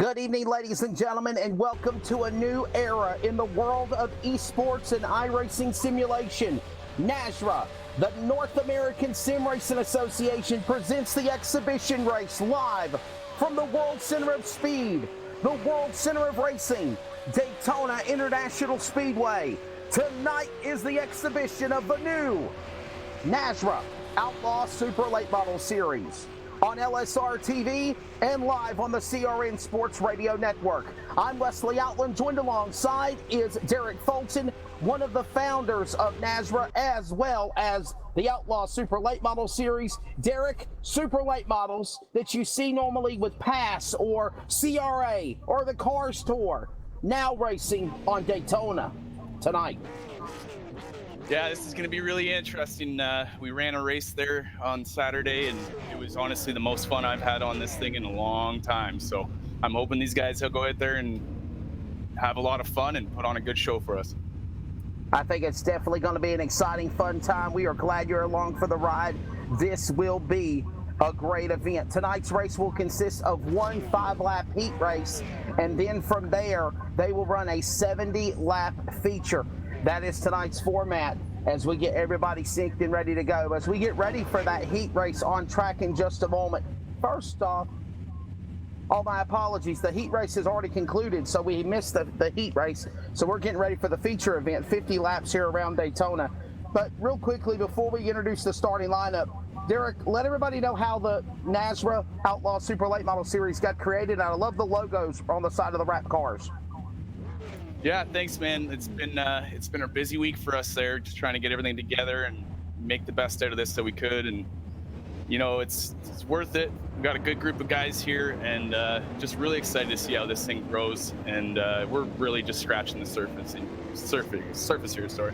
Good evening, ladies and gentlemen, and welcome to a new era in the world of esports and iRacing simulation. NASRA, the North American Sim Racing Association, presents the exhibition race live from the World Center of Speed, the World Center of Racing, Daytona International Speedway. Tonight is the exhibition of the new NASRA Outlaw Super Late Model Series on LSR TV and live on the CRN Sports Radio Network. I'm Wesley Outlaw, joined alongside is Derek Fulton, one of the founders of NASRA, as well as the Outlaw Super Late Model Series. Derek, Super Late Models that you see normally with PASS or CRA or the Cars Tour, now racing on Daytona tonight. Yeah, this is going to be really interesting. We ran a race there on Saturday, and it was honestly the most fun I've had on this thing in a long time. So I'm hoping these guys will go out there and have a lot of fun and put on a good show for us. I think it's definitely going to be an exciting, fun time. We are glad you're along for the ride. This will be a great event. Tonight's race will consist of one 5-lap heat race, and then from there, they will run a 70-lap feature. That is tonight's format as we get everybody synced and ready to go. As we get ready for that heat race on track in just a moment. First off, all my apologies. The heat race has already concluded, so we missed the heat race. So we're getting ready for the feature event, 50 laps here around Daytona. But real quickly, before we introduce the starting lineup, Derek, let everybody know how the NASRA Outlaw Super Late Model Series got created. I love the logos on the side of the wrap cars. Yeah, thanks, man. It's been a busy week for us there, just trying to get everything together and make the best out of this that we could. And you know, it's worth it. We've got a good group of guys here, and just really excited to see how this thing grows. And we're really just scratching the surface here. Sorry.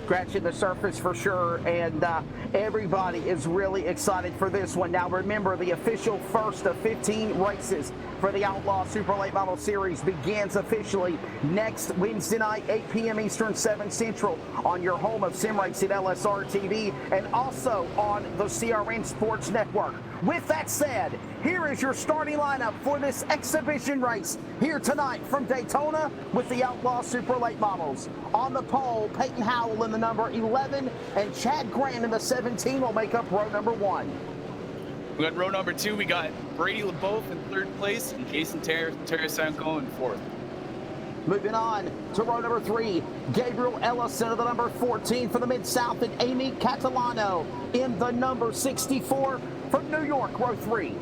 Scratching the surface for sure, and everybody is really excited for this one. Now remember, the official first of 15 races for the Outlaw Super Late Model Series begins officially next Wednesday night, 8 p.m. Eastern, 7 Central, on your home of Sim Racing, LSR TV, and also on the CRN Sports Network. With that said, here is your starting lineup for this exhibition race here tonight from Daytona with the Outlaw Super Late Models. On the pole, Peyton Howell in the number 11 and Chad Grant in the 17 will make up row number 1. We got row number 2. We got Brady LeBeouf in 3rd place and Jason Tarasenko in 4th. Moving on to row number 3, Gabriel Ellison of the number 14 for the Mid-South and Amy Catalano in the number 64 from New York, row 3.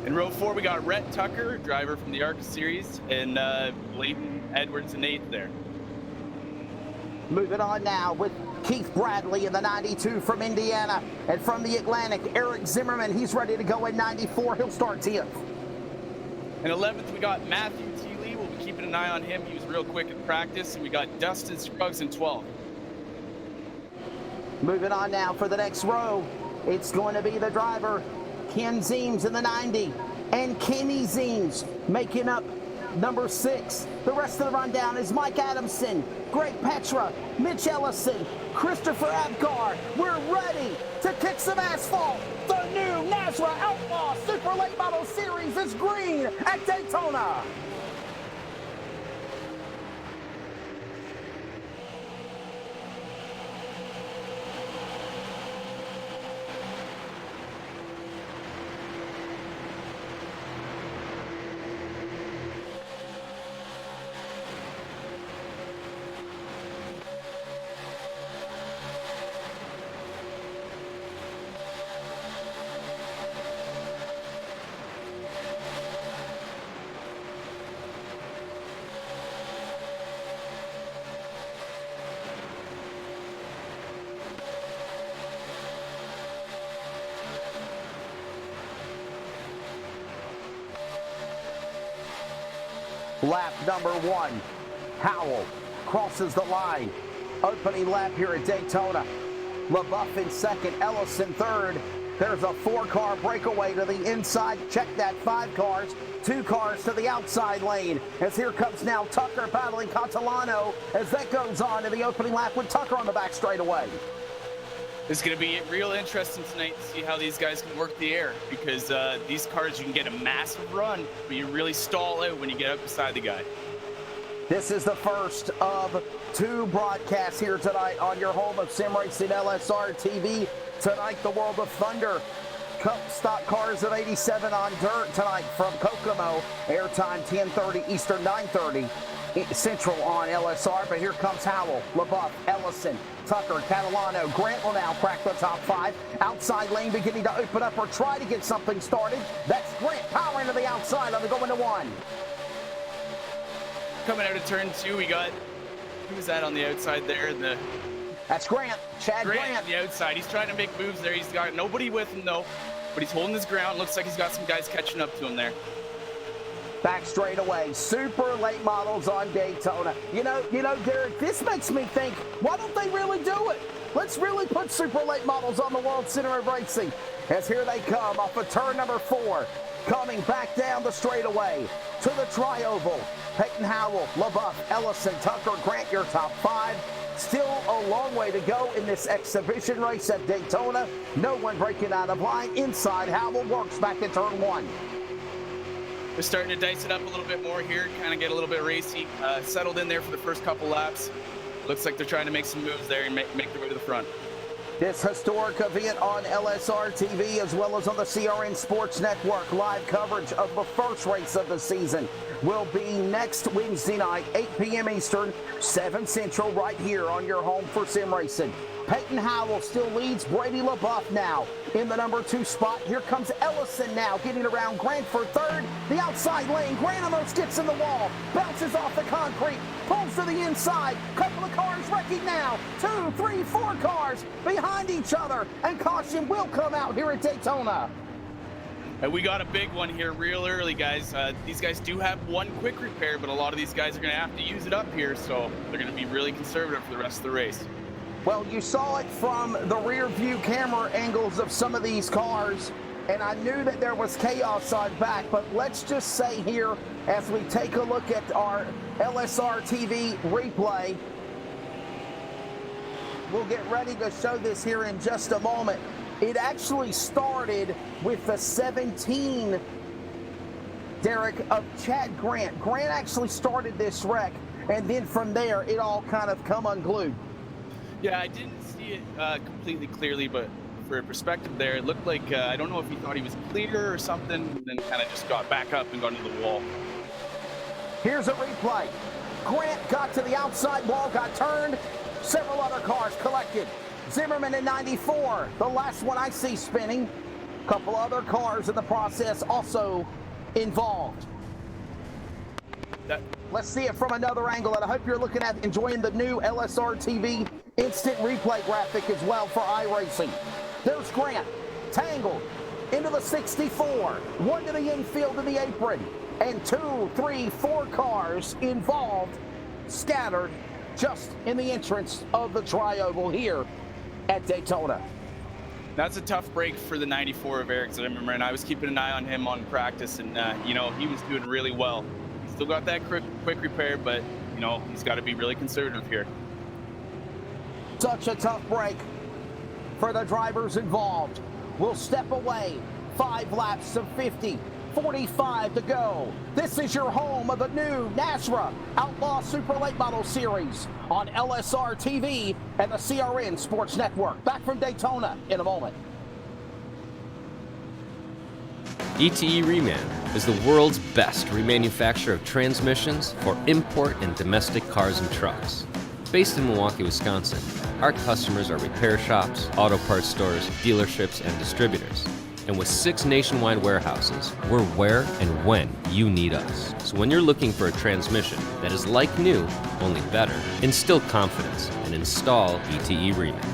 In row 4, we got Rhett Tucker, driver from the ARC Series, and Leighton Edwards in 8th there. Moving on now with Keith Bradley in the 92 from Indiana, and from the Atlantic, Eric Zimmerman. He's ready to go in 94. He'll start 10th. In 11th, we got Matthew Teeley. We'll be keeping an eye on him. He was real quick in practice. And we got Dustin Scruggs in 12th. Moving on now for the next row, it's going to be the driver, Ken Zeems in the 90, and Kenny Zeems making up number 6. The rest of the rundown is Mike Adamson, Greg Petra, Mitch Ellison, Christopher Abgar. We're ready to kick some asphalt. The new NASRA Outlaw Super Late Model Series is green at Daytona. Lap number 1, Howell crosses the line. Opening lap here at Daytona. LeBeouf in 2nd, Ellison 3rd. There's a 4-car breakaway to the inside. Check that, 5 cars. 2 cars to the outside lane. As here comes now Tucker battling Catalano as that goes on in the opening lap with Tucker on the back straightaway. It's going to be real interesting tonight to see how these guys can work the air, because these cars, you can get a massive run, but you really stall out when you get up beside the guy. This is the first of 2 broadcasts here tonight on your home of sim racing LSR TV. Tonight, the World of Thunder Cup Stock Cars of 87 on dirt tonight from Kokomo. Airtime 10:30 Eastern, 9:30 Central on LSR. But here comes Howell, LaBeouf, Ellison, Tucker, Catalano. Grant will now crack the top 5. Outside lane beginning to open up or try to get something started. That's Grant powering to the outside on the going to 1. Coming out of turn 2, we got, who's that on the outside there? That's Grant, Chad Grant. On the outside. He's trying to make moves there. He's got nobody with him though, but he's holding his ground. Looks like he's got some guys catching up to him there. Back straight away. Super late models on Daytona. You know, Derek, this makes me think, why don't they really do it? Let's really put super late models on the World Center of Racing. As here they come off of turn number 4. Coming back down the straightaway to the tri-oval. Peyton Howell, LaBeouf, Ellison, Tucker, Grant, your top 5. Still a long way to go in this exhibition race at Daytona. No one breaking out of line. Inside, Howell works back to turn 1. They're starting to dice it up a little bit more here, kind of get a little bit racy. Settled in there for the first couple laps. Looks like they're trying to make some moves there and make their way to the front. This historic event on LSR TV as well as on the CRN Sports Network. Live coverage of the first race of the season will be next Wednesday night, 8 p.m. Eastern, 7 Central, right here on your home for sim racing. Peyton Howell still leads. Brady LaBeouf now in the number 2 spot. Here comes Ellison now getting around Grant for 3rd. The outside lane. Grant almost gets in the wall. Bounces off the concrete. Pulls to the inside. Couple of cars wrecking now. 2, 3, 4 cars behind each other. And caution will come out here at Daytona. And we got a big one here real early, guys. These guys do have one quick repair, but a lot of these guys are going to have to use it up here, so they're going to be really conservative for the rest of the race. Well, you saw it from the rear view camera angles of some of these cars, and I knew that there was chaos on back, but let's just say here, as we take a look at our LSR TV replay, we'll get ready to show this here in just a moment. It actually started with the 17, Derek, of Chad Grant. Grant actually started this wreck, and then from there, it all kind of come unglued. Yeah, I didn't see it completely clearly, but for a perspective there, it looked like, I don't know if he thought he was clear or something, and then kind of just got back up and got into the wall. Here's a replay. Grant got to the outside wall, got turned. Several other cars collected. Zimmerman in 94, the last one I see spinning. A couple other cars in the process also involved. Let's see it from another angle, and I hope you're looking at enjoying the new LSR TV instant replay graphic as well for iRacing. There's Grant, tangled into the 64, 1 to the infield of the apron, and 2, 3, 4 cars involved, scattered just in the entrance of the tri-oval here at Daytona. That's a tough break for the 94 of Eric Zimmerman, and I was keeping an eye on him on practice, and you know, he was doing really well. He's still got that quick repair, but you know, he's got to be really conservative here. Such a tough break for the drivers involved. We'll step away. 5 laps of 50, 45 to go. This is your home of the new NASRA Outlaw Super Late Model Series on LSR TV and the CRN Sports Network. Back from Daytona in a moment. ETE Reman is the world's best remanufacturer of transmissions for import and domestic cars and trucks. Based in Milwaukee, Wisconsin, our customers are repair shops, auto parts stores, dealerships, and distributors. And with 6 nationwide warehouses, we're where and when you need us. So when you're looking for a transmission that is like new, only better, instill confidence and install ETE Reman.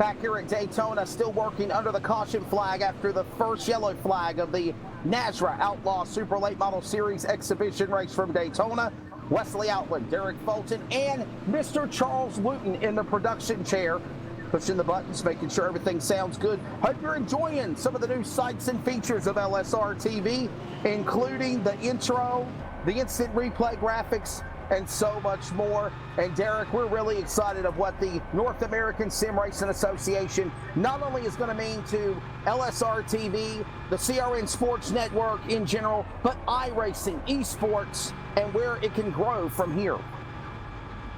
Back here at Daytona, still working under the caution flag after the first yellow flag of the NASRA Outlaw Super Late Model Series exhibition race from Daytona. Wesley Outland, Derek Fulton, and Mr. Charles Wooten in the production chair, pushing the buttons, making sure everything sounds good. Hope you're enjoying some of the new sights and features of LSR TV, including the intro, the instant replay graphics, and so much more. And Derek, we're really excited of what the North American Sim Racing Association not only is going to mean to LSR TV, the CRN Sports Network in general, but iRacing, esports, and where it can grow from here.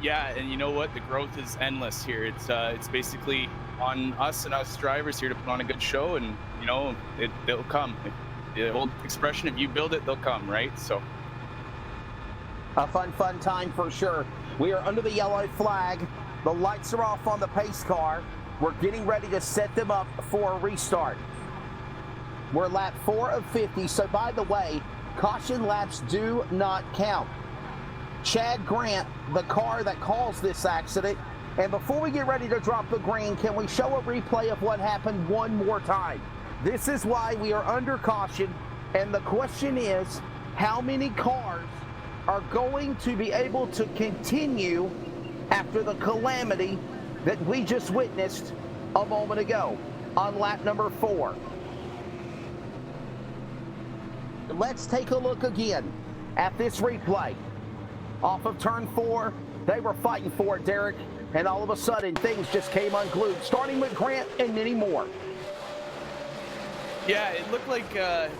Yeah, and you know what? The growth is endless here. It's basically on us and us drivers here to put on a good show, and you know, they'll come. The old expression, if you build it, they'll come, right? So a fun time for sure. We are under the yellow flag. The lights are off on the pace car. We're getting ready to set them up for a restart. We're lap 4 of 50. So by the way, caution laps do not count. Chad Grant, the car that caused this accident. And before we get ready to drop the green, can we show a replay of what happened one more time? This is why we are under caution. And the question is, how many cars are going to be able to continue after the calamity that we just witnessed a moment ago on lap number 4? Let's take a look again at this replay. Off of turn 4, they were fighting for it, Derek, and all of a sudden things just came unglued, starting with Grant and many more. yeah, it looked like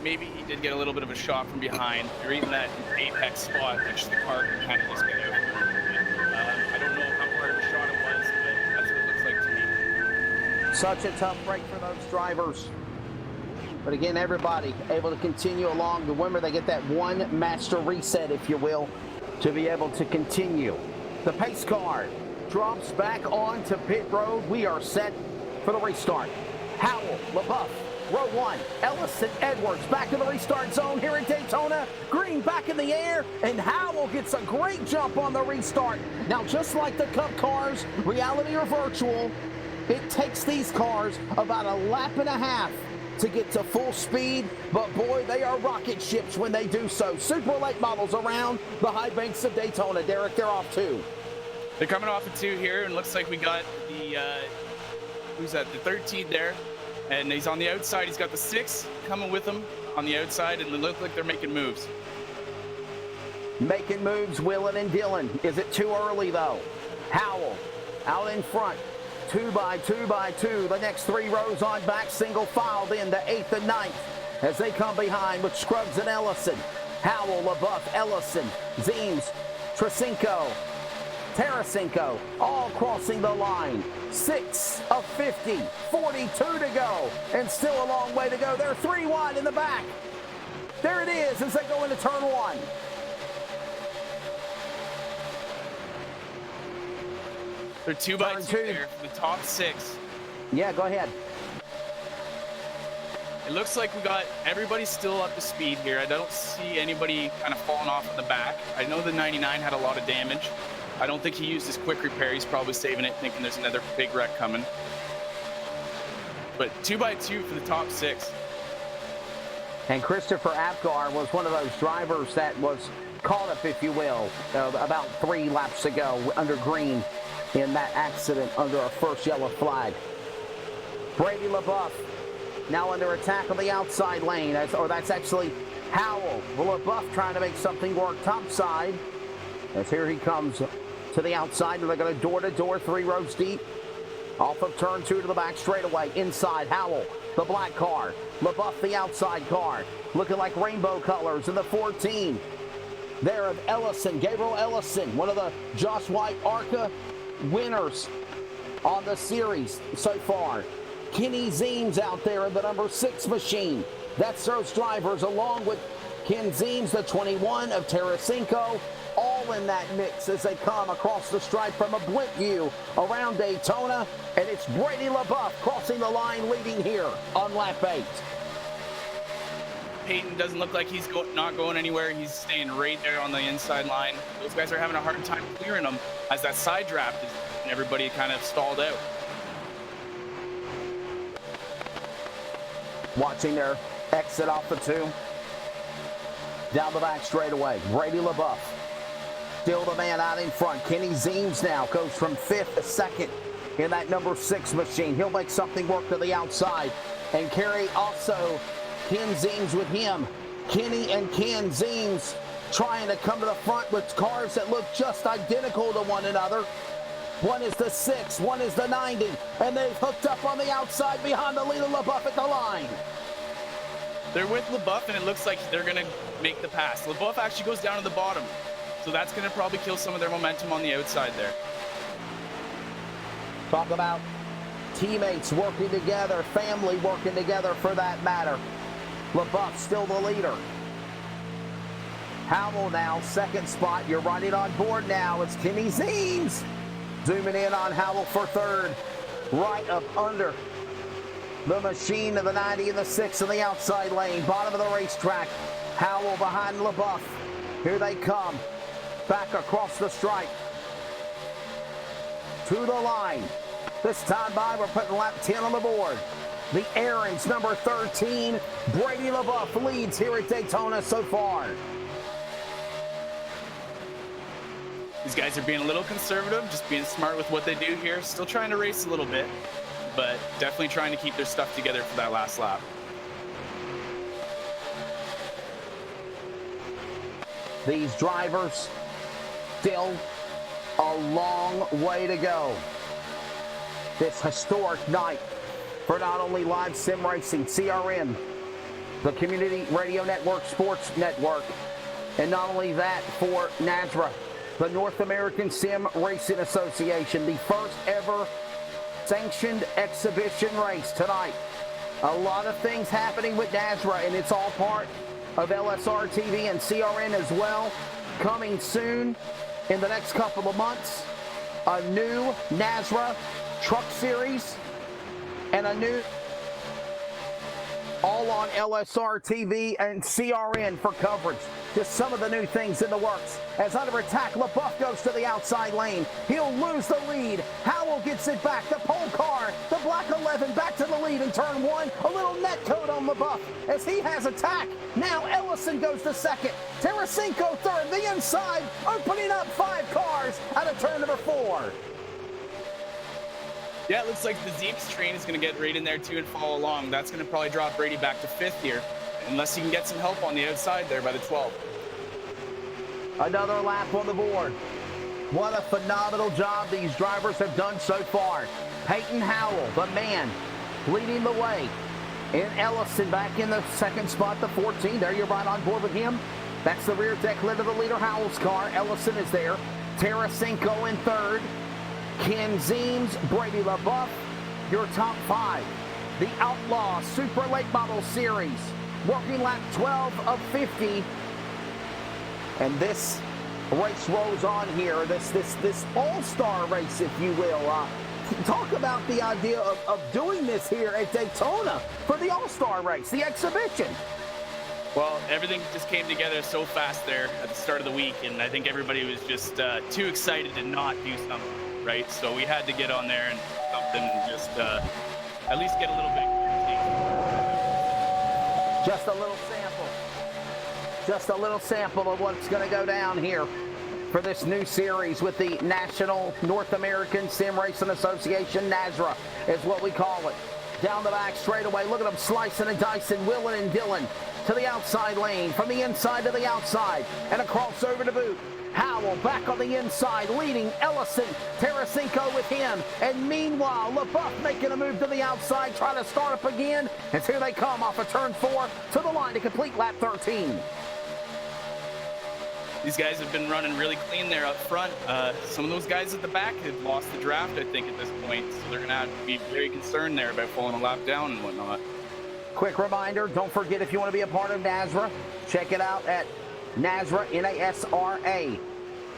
maybe he did get a little bit of a shot from behind. You're in that apex spot, which the car can kind of just get out. I don't know how hard of a shot it was, but that's what it looks like to me. Such a tough break for those drivers. But again, everybody able to continue along. Remember, they get that one master reset, if you will, to be able to continue. The pace car drops back onto pit road. We are set for the restart. Howell, LaBeouf, row 1, Ellison, Edwards back in the restart zone here in Daytona. Green back in the air, and Howell gets a great jump on the restart. Now, just like the Cup cars, reality or virtual, it takes these cars about a lap and a half to get to full speed, but boy, they are rocket ships when they do so. Super late models around the high banks of Daytona. Derek, they're off 2. They're coming off of 2 here, and looks like we got the who's that? The 13 there, and he's on the outside. He's got the 6 coming with him on the outside, and they look like they're making moves. Making moves, Willen and Dillon. Is it too early though? Howell out in front. 2 by 2 by 2. The next 3 rows on back, single file, then the 8th and 9th as they come behind with Scruggs and Ellison. Howell, LaBeouf, Ellison, Zeems, Trasinko, Tarasenko, all crossing the line. 6 of 50, 42 to go, and still a long way to go. They're 3 wide in the back. There it is as they go into turn 1. They're 2 by 2 there for the top 6. Yeah, go ahead. It looks like we got everybody still up to speed here. I don't see anybody kind of falling off in the back. I know the 99 had a lot of damage. I don't think he used his quick repair. He's probably saving it, thinking there's another big wreck coming. But 2 by 2 for the top 6. And Christopher Apgar was one of those drivers that was caught up, if you will, about 3 laps ago under green in that accident under a first yellow flag. Brady LaBeouf now under attack on the outside lane, that's actually Howell. LaBeouf trying to make something work topside. As here he comes to the outside, and they're going to door-to-door 3 rows deep. Off of turn 2 to the back straightaway. Inside, Howell, the black car. LaBeouf, the outside car. Looking like rainbow colors in the 14. There of Ellison, Gabriel Ellison, one of the Josh White ARCA winners on the series so far. Kenny Zeems out there in the number 6 machine. That's those drivers along with Ken Zeems, the 21 of Tarasenko, all in that mix as they come across the stripe from a blimp view around Daytona. And it's Brady LaBeouf crossing the line leading here on lap 8. Peyton doesn't look like he's not going anywhere. He's staying right there on the inside line. Those guys are having a hard time clearing him as that side draft is, and everybody kind of stalled out. Watching their exit off the 2. Down the back straightaway. Brady LaBeouf. Still the man out in front. Kenny Zeems now goes from 5th to 2nd in that number 6 machine. He'll make something work to the outside. And carry also Ken Zeems with him. Kenny and Ken Zeems trying to come to the front with cars that look just identical to one another. One is the 6, one is the 90, and they've hooked up on the outside behind the leader LaBeouf at the line. They're with LaBeouf, and it looks like they're going to make the pass. LaBeouf actually goes down to the bottom, so that's going to probably kill some of their momentum on the outside there. Talk about teammates working together, family working together for that matter. LaBeouf still the leader. Howell now, 2nd spot. You're running on board now. It's Kenny Zeems. Zooming in on Howell for 3rd. Right up under the machine of the 90 and the 6 in the outside lane. Bottom of the racetrack. Howell behind LaBeouf. Here they come. Back across the stripe. To the line. This time by, we're putting lap 10 on the board. The Aaron's number 13. Brady LaBeouf leads here at Daytona so far. These guys are being a little conservative, just being smart with what they do here. Still trying to race a little bit, but definitely trying to keep their stuff together for that last lap. These drivers still a long way to go. This historic night for not only live sim racing, CRM, the Community Radio Network Sports Network, and not only that for NASRA, the North American Sim Racing Association, the first ever sanctioned exhibition race tonight. A lot of things happening with NASRA, and it's all part of LSR TV and CRN as well. Coming soon in the next couple of months, a new NASRA Truck Series and a new all on LSR TV and CRN for coverage. Just some of the new things in the works. As under attack, LaBeouf goes to the outside lane. He'll lose the lead. Howell gets it back. The pole car, the black 11, back to the lead in turn 1. A little net code on LaBeouf as he has attack. Now Ellison goes to 2nd. Tarasenko 3rd. The inside, opening up 5 cars out of turn number 4. Yeah, it looks like the Zeems train is going to get right in there too and follow along. That's going to probably drop Brady back to 5th here, unless he can get some help on the outside there by the 12. Another lap on the board. What a phenomenal job these drivers have done so far. Peyton Howell, the man, leading the way. And Ellison back in the 2nd spot, the 14. There, you're right on board with him. That's the rear deck lid of the leader, Howell's car. Ellison is there. Tarasenko in 3rd. Ken Zeems, Brady LaBeouf, your top 5. The Outlaw Super Late Model Series, working lap 12 of 50. And this race rolls on here, this all-star race, if you will. Talk about the idea of doing this here at Daytona for the all-star race, the exhibition. Well, everything just came together so fast there at the start of the week, and I think everybody was just too excited to not do something. Right, so we had to get on there and something, and just at least get a little bit. Just a little sample. Just a little sample of what's going to go down here for this new series with the National North American Sim Racing Association. NASRA is what we call it. Down the back straightaway. Look at them slicing and dicing, willing and Dillon to the outside lane, from the inside to the outside, and across over to boot. Howell back on the inside, leading Ellison, Tarasenko with him. And meanwhile, LaBeouf making a move to the outside, trying to start up again. And here they come off of turn 4 to the line to complete lap 13. These guys have been running really clean there up front. Some of those guys at the back have lost the draft, I think, at this point. So they're going to have to be very concerned there about falling a lap down and whatnot. Quick reminder, don't forget, if you want to be a part of NASRA, check it out at NASRA, N-A-S-R-A,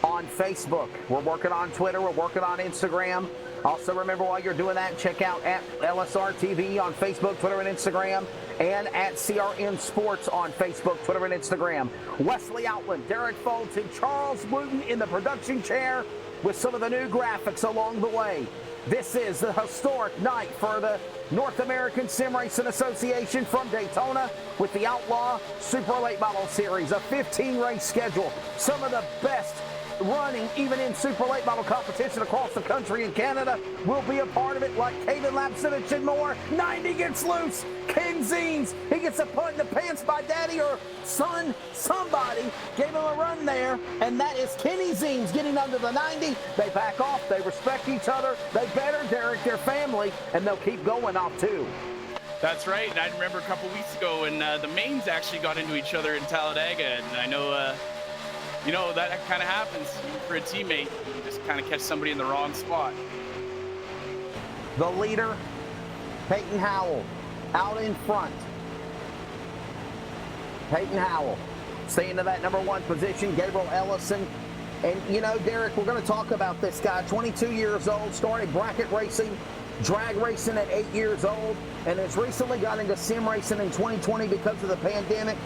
on Facebook. We're working on Twitter. We're working on Instagram. Also, remember, while you're doing that, check out at LSR TV on Facebook, Twitter, and Instagram, and at CRN Sports on Facebook, Twitter, and Instagram. Wesley Outland, Derek Fulton, Charles Wooten in the production chair with some of the new graphics along the way. This is the historic night for the North American Sim Racing Association from Daytona with the Outlaw Super Late Model Series, a 15-race schedule. Some of the best running, even in super late model competition across the country and Canada, will be a part of it, like Caden Lapsevich and more. 90 gets loose. King Zeens, he gets a put in the pants by daddy or son. Somebody gave him a run there, and that is Kenny Zeens getting under the 90. They back off. They respect each other. They better Derek their family, and they'll keep going off too. That's right. And I remember a couple weeks ago when the mains actually got into each other in Talladega, and I know you know, that kind of happens for a teammate. You just kind of catch somebody in the wrong spot. The leader, Peyton Howell, out in front. Peyton Howell staying to that number 1 position. Gabriel Ellison. And, you know, Derek, we're going to talk about this guy. 22 years old, started bracket racing, drag racing at 8 years old, and has recently got into sim racing in 2020 because of the pandemic.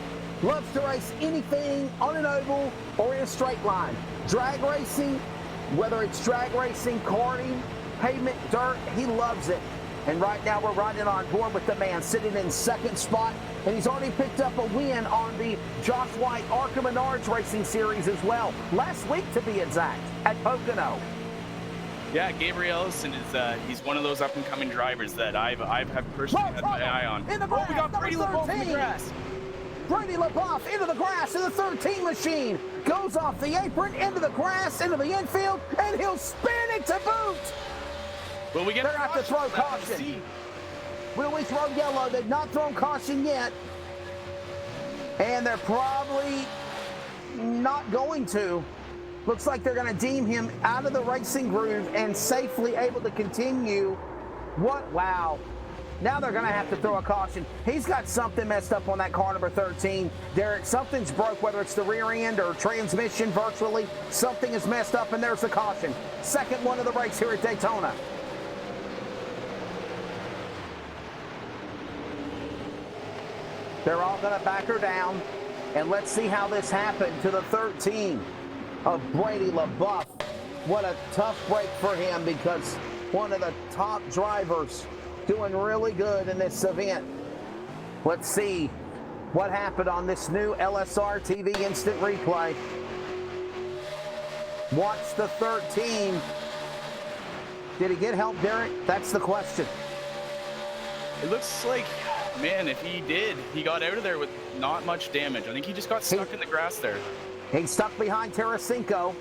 Loves to race anything on an oval or in a straight line. Drag racing, whether it's drag racing, karting, pavement, dirt, he loves it. And right now we're riding on board with the man sitting in 2nd spot. And he's already picked up a win on the Josh White Arca Menards Racing Series as well. Last week, to be exact, at Pocono. Yeah, Gabriel Ellison is he's one of those up-and-coming drivers that I've personally had my eye on. In the grass, we got Brady LeBeau in the grass. Brady LeBeau into the grass in the 13 machine. Goes off the apron, into the grass, into the infield, and he'll spin it to boot. Well, we get They're out to throw caution. Will we throw yellow? They've not thrown caution yet. And they're probably not going to. Looks like they're going to deem him out of the racing groove and safely able to continue. What? Wow. Now they're going to have to throw a caution. He's got something messed up on that car number 13. Derek, something's broke, whether it's the rear end or transmission virtually. Something is messed up, and there's the caution. Second one of the race here at Daytona. They're all going to back her down, and let's see how this happened to the 13 of Brady LeBeau. What a tough break for him, because one of the top drivers doing really good in this event. Let's see what happened on this new LSR TV instant replay. Watch the 13. Did he get help, Derek? That's the question. It looks like, man, if he did, he got out of there with not much damage. I think he just got stuck in the grass there. He's stuck behind Tarasenko.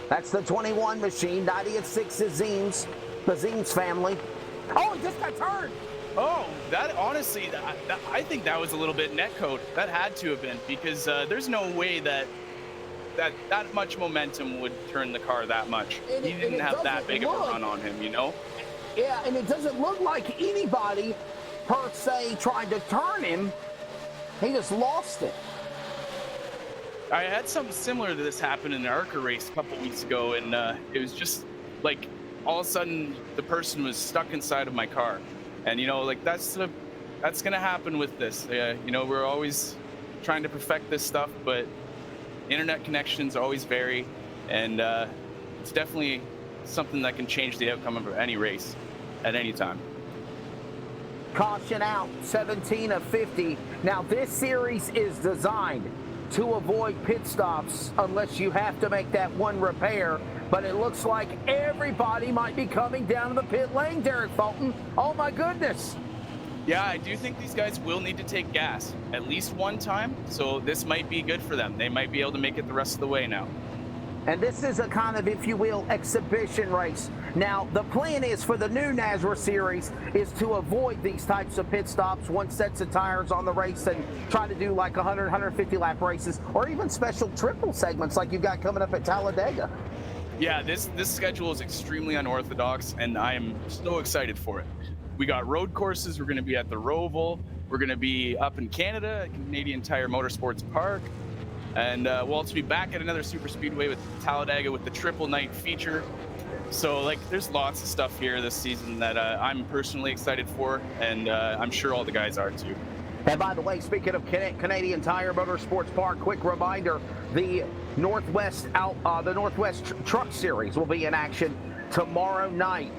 That's the 21 machine. 90 at 6 is Zeens, the Zeens family. Oh, he just got turned. Oh, that honestly, I think that was a little bit netcode. That had to have been, because there's no way that much momentum would turn the car that much. He didn't have that big of a run on him, you know? Yeah, and it doesn't look like anybody, per se, tried to turn him. He just lost it. I had something similar to this happen in the ARCA race a couple weeks ago, and it was just like, all of a sudden the person was stuck inside of my car. And you know, like that's gonna happen with this. You know, we're always trying to perfect this stuff, but internet connections always vary, and it's definitely something that can change the outcome of any race at any time. Caution out, 17 of 50. Now this series is designed to avoid pit stops unless you have to make that one repair. But it looks like everybody might be coming down to the pit lane, Derek Fulton. Oh my goodness. Yeah, I do think these guys will need to take gas at least one time. So this might be good for them. They might be able to make it the rest of the way now. And this is a kind of, if you will, exhibition race. Now, the plan is for the new NASRA series is to avoid these types of pit stops, one sets of tires on the race, and try to do like 100, 150 lap races, or even special triple segments like you've got coming up at Talladega. Yeah, this schedule is extremely unorthodox, and I am so excited for it. We got road courses. We're going to be at the Roval. We're going to be up in Canada at Canadian Tire Motorsports Park. And we'll also be back at another super speedway with Talladega with the triple night feature. So like, there's lots of stuff here this season that I'm personally excited for, and I'm sure all the guys are too. And by the way, speaking of Canadian Tire Motorsports Park, quick reminder, the Northwest Truck Series will be in action tomorrow night.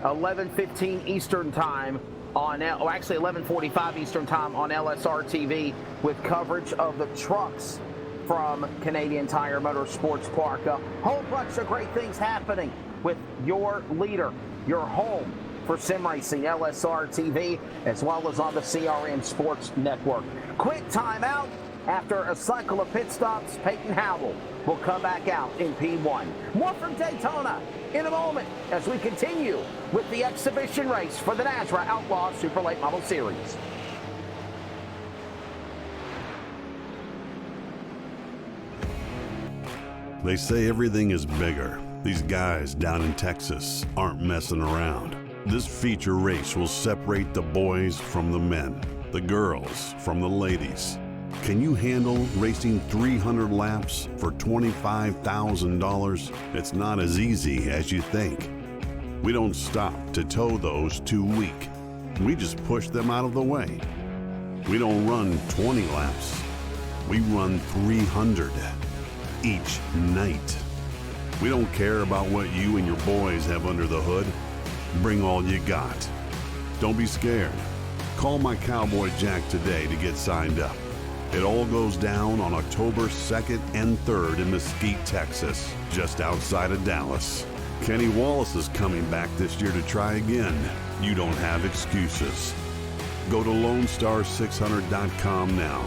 11:15 Eastern time on, actually 11:45 Eastern time on LSR TV with coverage of the trucks from Canadian Tire Motorsports Park. A whole bunch of great things happening with your leader, your home for sim racing, LSR TV, as well as on the CRN Sports Network. Quick timeout. After a cycle of pit stops, Peyton Howell will come back out in P1. More from Daytona in a moment as we continue with the exhibition race for the NASRA Outlaw Super Late Model Series. They say everything is bigger. These guys down in Texas aren't messing around. This feature race will separate the boys from the men, the girls from the ladies. Can you handle racing 300 laps for $25,000? It's not as easy as you think. We don't stop to tow those too weak. We just push them out of the way. We don't run 20 laps. We run 300 each night. We don't care about what you and your boys have under the hood. Bring all you got. Don't be scared. Call my Cowboy Jack today to get signed up. It all goes down on October 2nd and 3rd in Mesquite, Texas, just outside of Dallas. Kenny Wallace is coming back this year to try again. You don't have excuses. Go to LoneStar600.com now.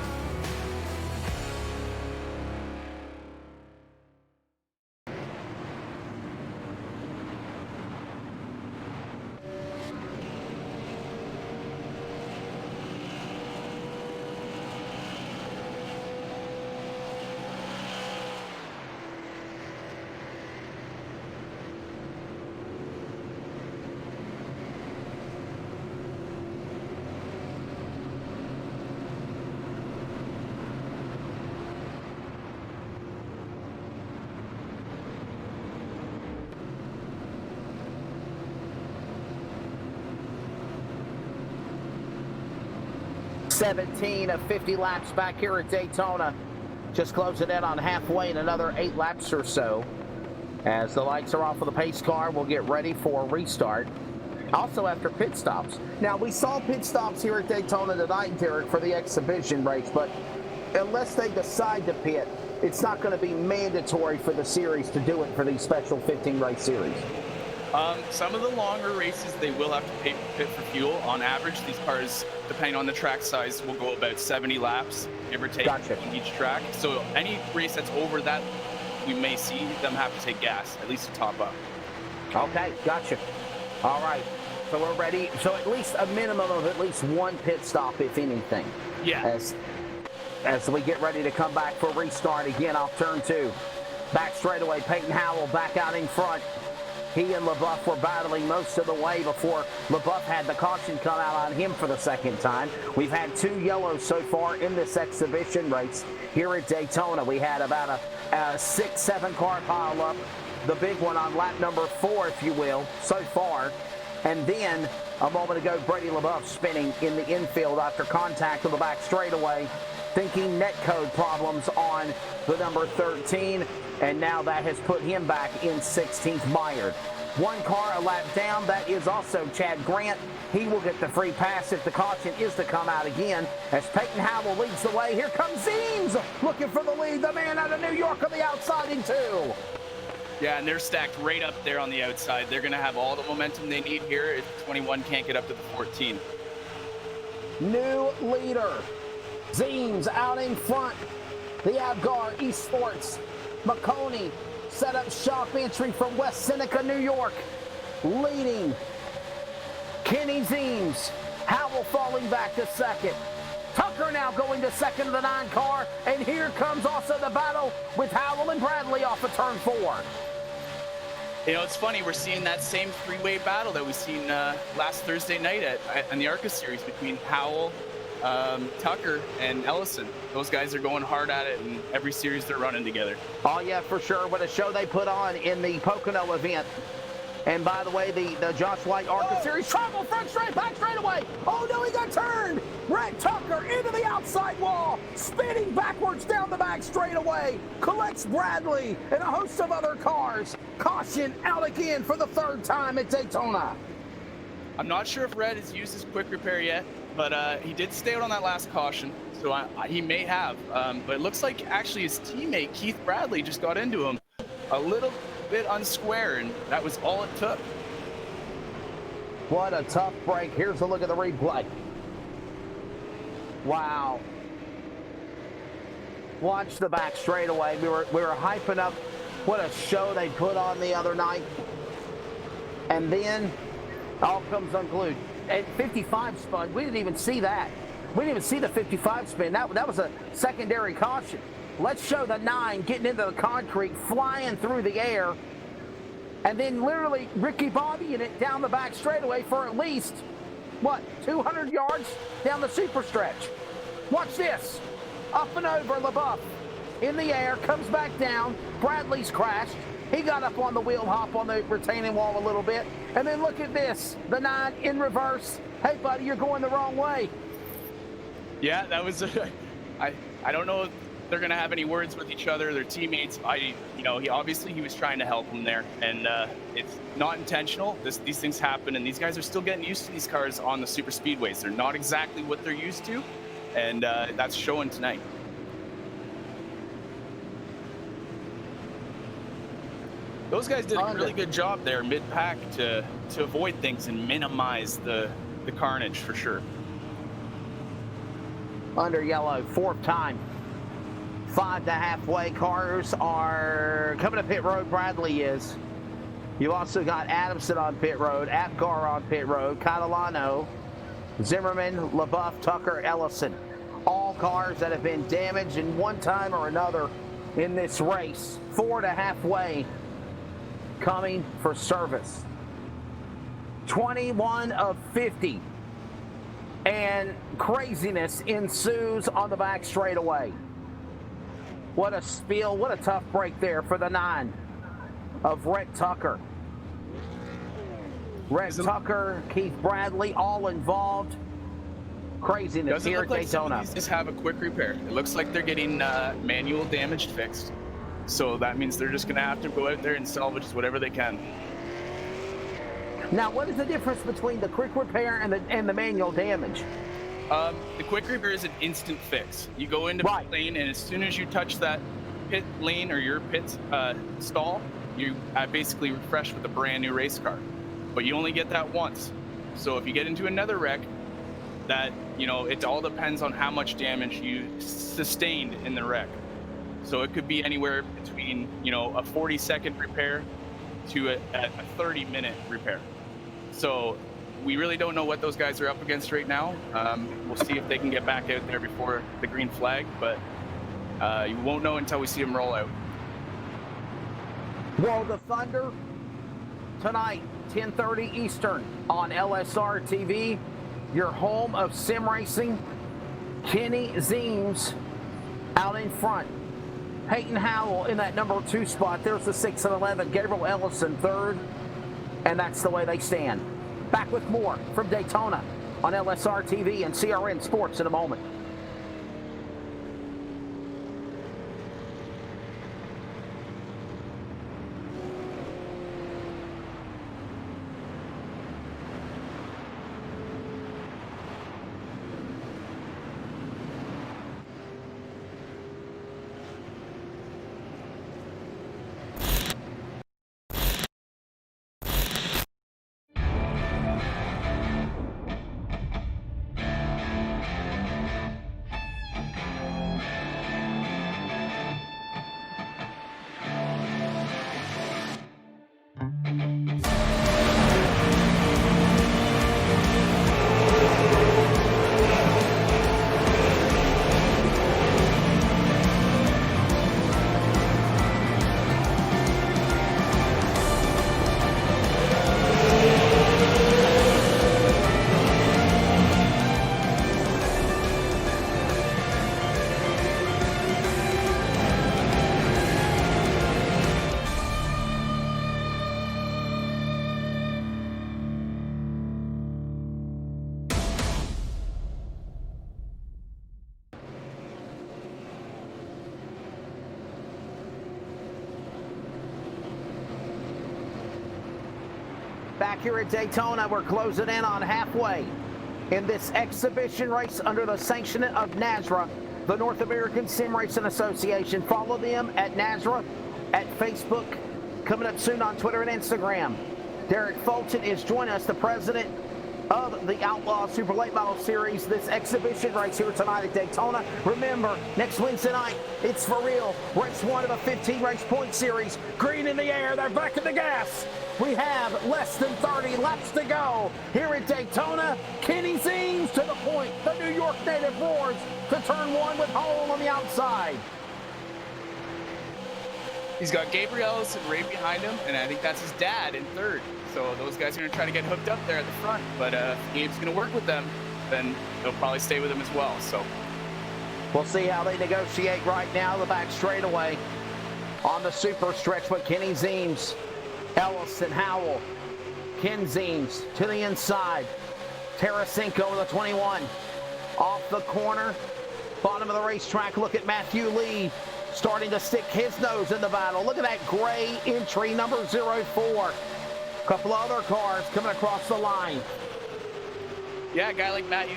Seventeen of 50 laps back here at Daytona. Just closing in on halfway in another 8 laps or so. As the lights are off of the pace car, we'll get ready for a restart. Also after pit stops. Now, we saw pit stops here at Daytona tonight, Derek, for the exhibition race, but unless they decide to pit, it's not going to be mandatory for the series to do it for these special 15-race series. Some of the longer races, they will have to pit for fuel. On average, these cars, depending on the track size, will go about 70 laps, give or take, Gotcha. on each track. So any race that's over that, we may see them have to take gas, at least to top up. Okay, gotcha. All right, so we're ready. So at least a minimum of at least one pit stop, if anything. Yeah. As we get ready to come back for restart again off turn 2. Back straightaway, Peyton Howell back out in front. He and LaBeouf were battling most of the way before LaBeouf had the caution come out on him for the second time. We've had 2 yellows so far in this exhibition race here at Daytona. We had about a 6-7 car pile up, the big one on lap number 4, if you will, so far. And then a moment ago, Brady LaBeouf spinning in the infield after contact with the back straightaway, thinking netcode problems on the number 13. And now that has put him back in 16th mired. 1 car a lap down, that is also Chad Grant. He will get the free pass if the caution is to come out again. As Peyton Howell leads the way, here comes Zeems looking for the lead. The man out of New York on the outside in 2. Yeah, and they're stacked right up there on the outside. They're going to have all the momentum they need here if 21 can't get up to the 14. New leader. Zeems out in front. The Abgar Esports. McConey set up shop entry from West Seneca, New York, leading Kenny Zeems. Howell falling back to second. Tucker now going to second of the 9 car, and here comes also the battle with Howell and Bradley off of turn 4. You know, it's funny, we're seeing that same 3-way battle that we seen last Thursday night in the ARCA series between Howell, Tucker, and Ellison. Those guys are going hard at it in every series they're running together. Oh, yeah, for sure. What a show they put on in the Pocono event. And by the way, the Josh White ARCA Series trouble, front straight, back straight away. Oh, no, he got turned. Brett Tucker into the outside wall, spinning backwards down the back straightaway. Collects Bradley and a host of other cars. Caution out again for the 3rd time at Daytona. I'm not sure if Red has used his quick repair yet, but he did stay out on that last caution, so he may have. But it looks like actually his teammate, Keith Bradley, just got into him a little bit unsquare, and that was all it took. What a tough break. Here's a look at the replay. Wow. Watch the back straightaway. We were hyping up what a show they put on the other night. And then all comes unglued. And 55 spun. We didn't even see that. We didn't even see the 55 spin. That was a secondary caution. Let's show the 9 getting into the concrete, flying through the air, and then literally Ricky Bobby in it down the back straightaway for at least, 200 yards down the super stretch. Watch this. Up and over LaBeouf. In the air, comes back down. Bradley's crashed. He got up on the wheel hop on the retaining wall a little bit. And then look at this. The 9 in reverse. Hey, buddy, you're going the wrong way. Yeah, that was, I don't know if they're going to have any words with each other, their teammates. He was trying to help them there. And it's not intentional. These things happen, and these guys are still getting used to these cars on the super speedways. They're not exactly what they're used to, and that's showing tonight. Those guys did a really good job there mid-pack to avoid things and minimize the carnage for sure. Under yellow, 4th time. 5 to halfway. Cars are coming to pit road. Bradley is. You also got Adamson on pit road, Apgar on pit road, Catalano, Zimmerman, LaBeouf, Tucker, Ellison. All cars that have been damaged in one time or another in this race. 4 to halfway coming for service. 21 of 50. And craziness ensues on the back straightaway. What a spiel, what a tough break there for the 9 of Rhett Tucker. Rhett Tucker, Keith Bradley, all involved. Craziness here at Daytona. These just have a quick repair. It looks like they're getting manual damage fixed. So that means they're just going to have to go out there and salvage whatever they can. Now, what is the difference between the quick repair and the manual damage? The quick repair is an instant fix. You go into pit lane, and as soon as you touch that pit lane or your pit stall, you basically refresh with a brand new race car. But you only get that once. So if you get into another wreck, it all depends on how much damage you sustained in the wreck. So it could be anywhere between, a 40-second repair to a 30-minute repair. So we really don't know what those guys are up against right now. We'll see if they can get back out there before the green flag, but you won't know until we see them roll out. World of Thunder tonight, 10:30 Eastern on LSR TV, your home of sim racing. Kenny Zeems out in front. Peyton Howell in that number 2 spot. There's the 6 and 11. Gabriel Ellison 3rd. And that's the way they stand. Back with more from Daytona on LSR TV and CRN Sports in a moment. back here at Daytona. We're closing in on halfway in this exhibition race under the sanction of NASRA, the North American Sim Racing Association. Follow them at NASRA, at Facebook, coming up soon on Twitter and Instagram. Derek Fulton is joining us, the president of the Outlaw Super Late Model Series, this exhibition race here tonight at Daytona. Remember, next Wednesday night, it's for real. Race 1 of a 15-race point series. Green in the air, they're back in the gas. We have less than 30 laps to go here at Daytona. Kenny Zeems to the point. The New York native roars to turn 1 with Hole on the outside. He's got Gabriel Ellison right behind him, and I think that's his dad in third. So those guys are going to try to get hooked up there at the front. But if Gabe's going to work with them, then they'll probably stay with him as well. So we'll see how they negotiate right now. The back straightaway on the super stretch with Kenny Zeems, Ellison, Howell, Ken Zeems to the inside. Tarasenko, the 21, off the corner, bottom of the racetrack. Look at Matthew Lee starting to stick his nose in the battle. Look at that gray entry, number 04. A couple other cars coming across the line. Yeah, a guy like Matthew.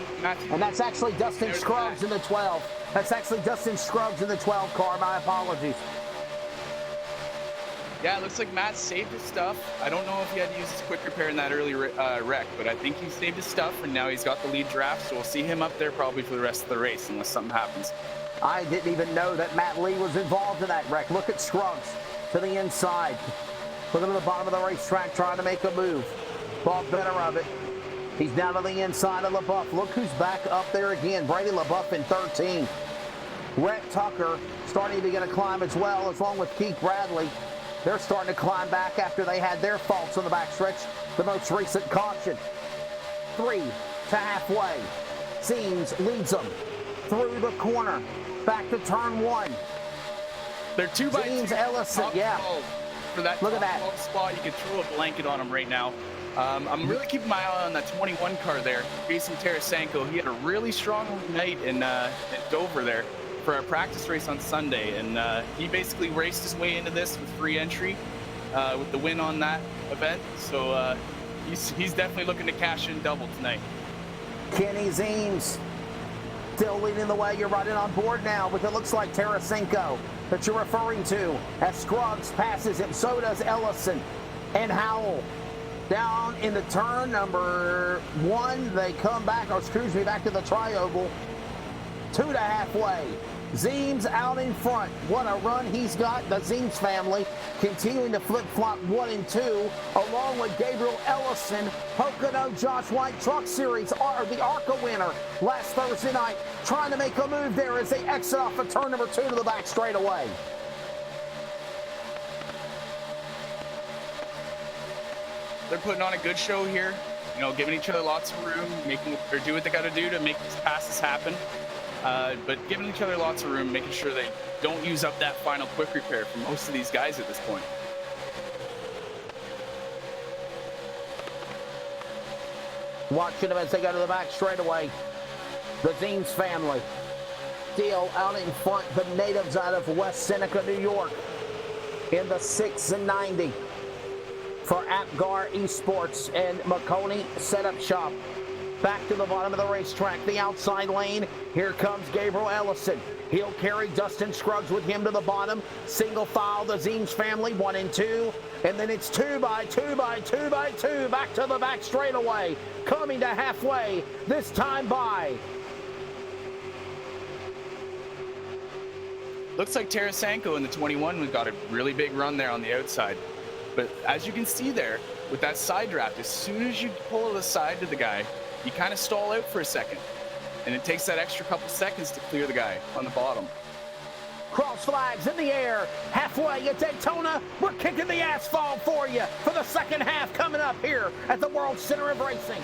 And that's actually Dustin Scruggs in the 12. That's actually Dustin Scruggs in the 12 car. My apologies. Yeah, it looks like Matt saved his stuff. I don't know if he had to use his quick repair in that early wreck, but I think he saved his stuff, and now he's got the lead draft, so we'll see him up there probably for the rest of the race unless something happens. I didn't even know that Matt Lee was involved in that wreck. Look at Scruggs to the inside. Looking at the bottom of the racetrack, trying to make a move. Thought better of it. He's down to the inside of LaBeouf. Look who's back up there again. Brady LaBeouf in 13. Rhett Tucker starting to get a climb as well, along with Keith Bradley. They're starting to climb back after they had their faults on the backstretch. The most recent caution. 3 to halfway. Zeems leads them through the corner. Back to turn 1. They're 2 by 2. Zeems, Ellison, yeah. For that look at that spot, you could throw a blanket on him right now. I'm really keeping my eye on that 21 car there, Jason Tarasenko. He had a really strong night in Dover there for our practice race on Sunday, and he basically raced his way into this with free entry with the win on that event. So he's definitely looking to cash in double tonight. Kenny Zeems still leading the way. You're right in on board now with it looks like Tarasenko that you're referring to as Scruggs passes him. So does Ellison and Howell. Down in the turn number 1, they come back, or excuse me, back to the tri-oval. 2 to halfway. Zeems out in front. What a run he's got. The Zeems family continuing to flip-flop 1 and 2, along with Gabriel Ellison, Pocono Josh White Truck Series, or the ARCA winner last Thursday night, trying to make a move there as they exit off of turn number 2 to the back straightaway. They're putting on a good show here, you know, giving each other lots of room, making or do what they got to do to make these passes happen. But giving each other lots of room, making sure they don't use up that final quick repair for most of these guys at this point. Watching them as they go to the back straightaway. The Zeems family still out in front. The natives out of West Seneca, New York, in the 6 and 90 for Apgar Esports and McConey Setup Shop. Back to the bottom of the racetrack, the outside lane. Here comes Gabriel Ellison. He'll carry Dustin Scruggs with him to the bottom. Single file, the Zeems family, 1 and 2. And then it's 2 by 2 by 2 by 2. Back to the back straightaway. Coming to halfway, this time by. Looks like Tarasenko in the 21 got a really big run there on the outside. But as you can see there, with that side draft, as soon as you pull the side to the guy, you kind of stall out for a second. And it takes that extra couple seconds to clear the guy on the bottom. Cross flags in the air. Halfway at Daytona, we're kicking the asphalt for you for the second half coming up here at the World Center of Racing.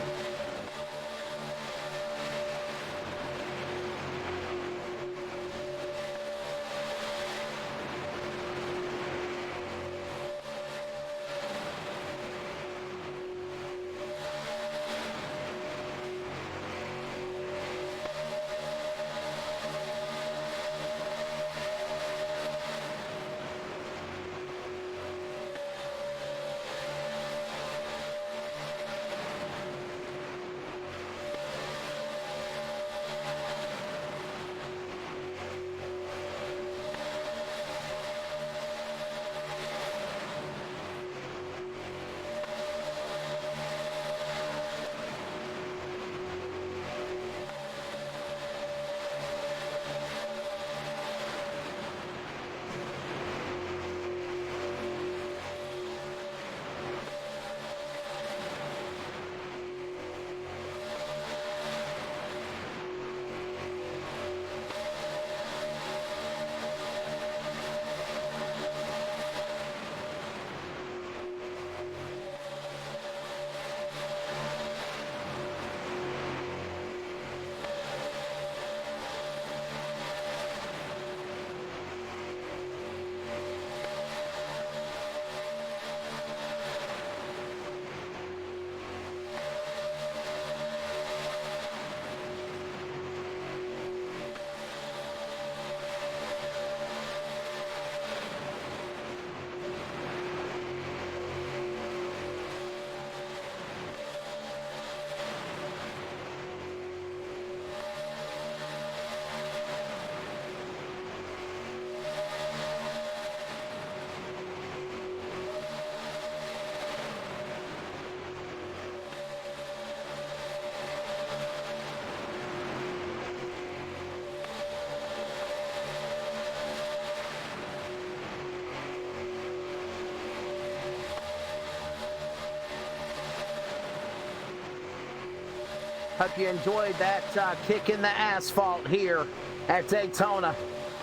Hope you enjoyed that kick in the asphalt here at Daytona.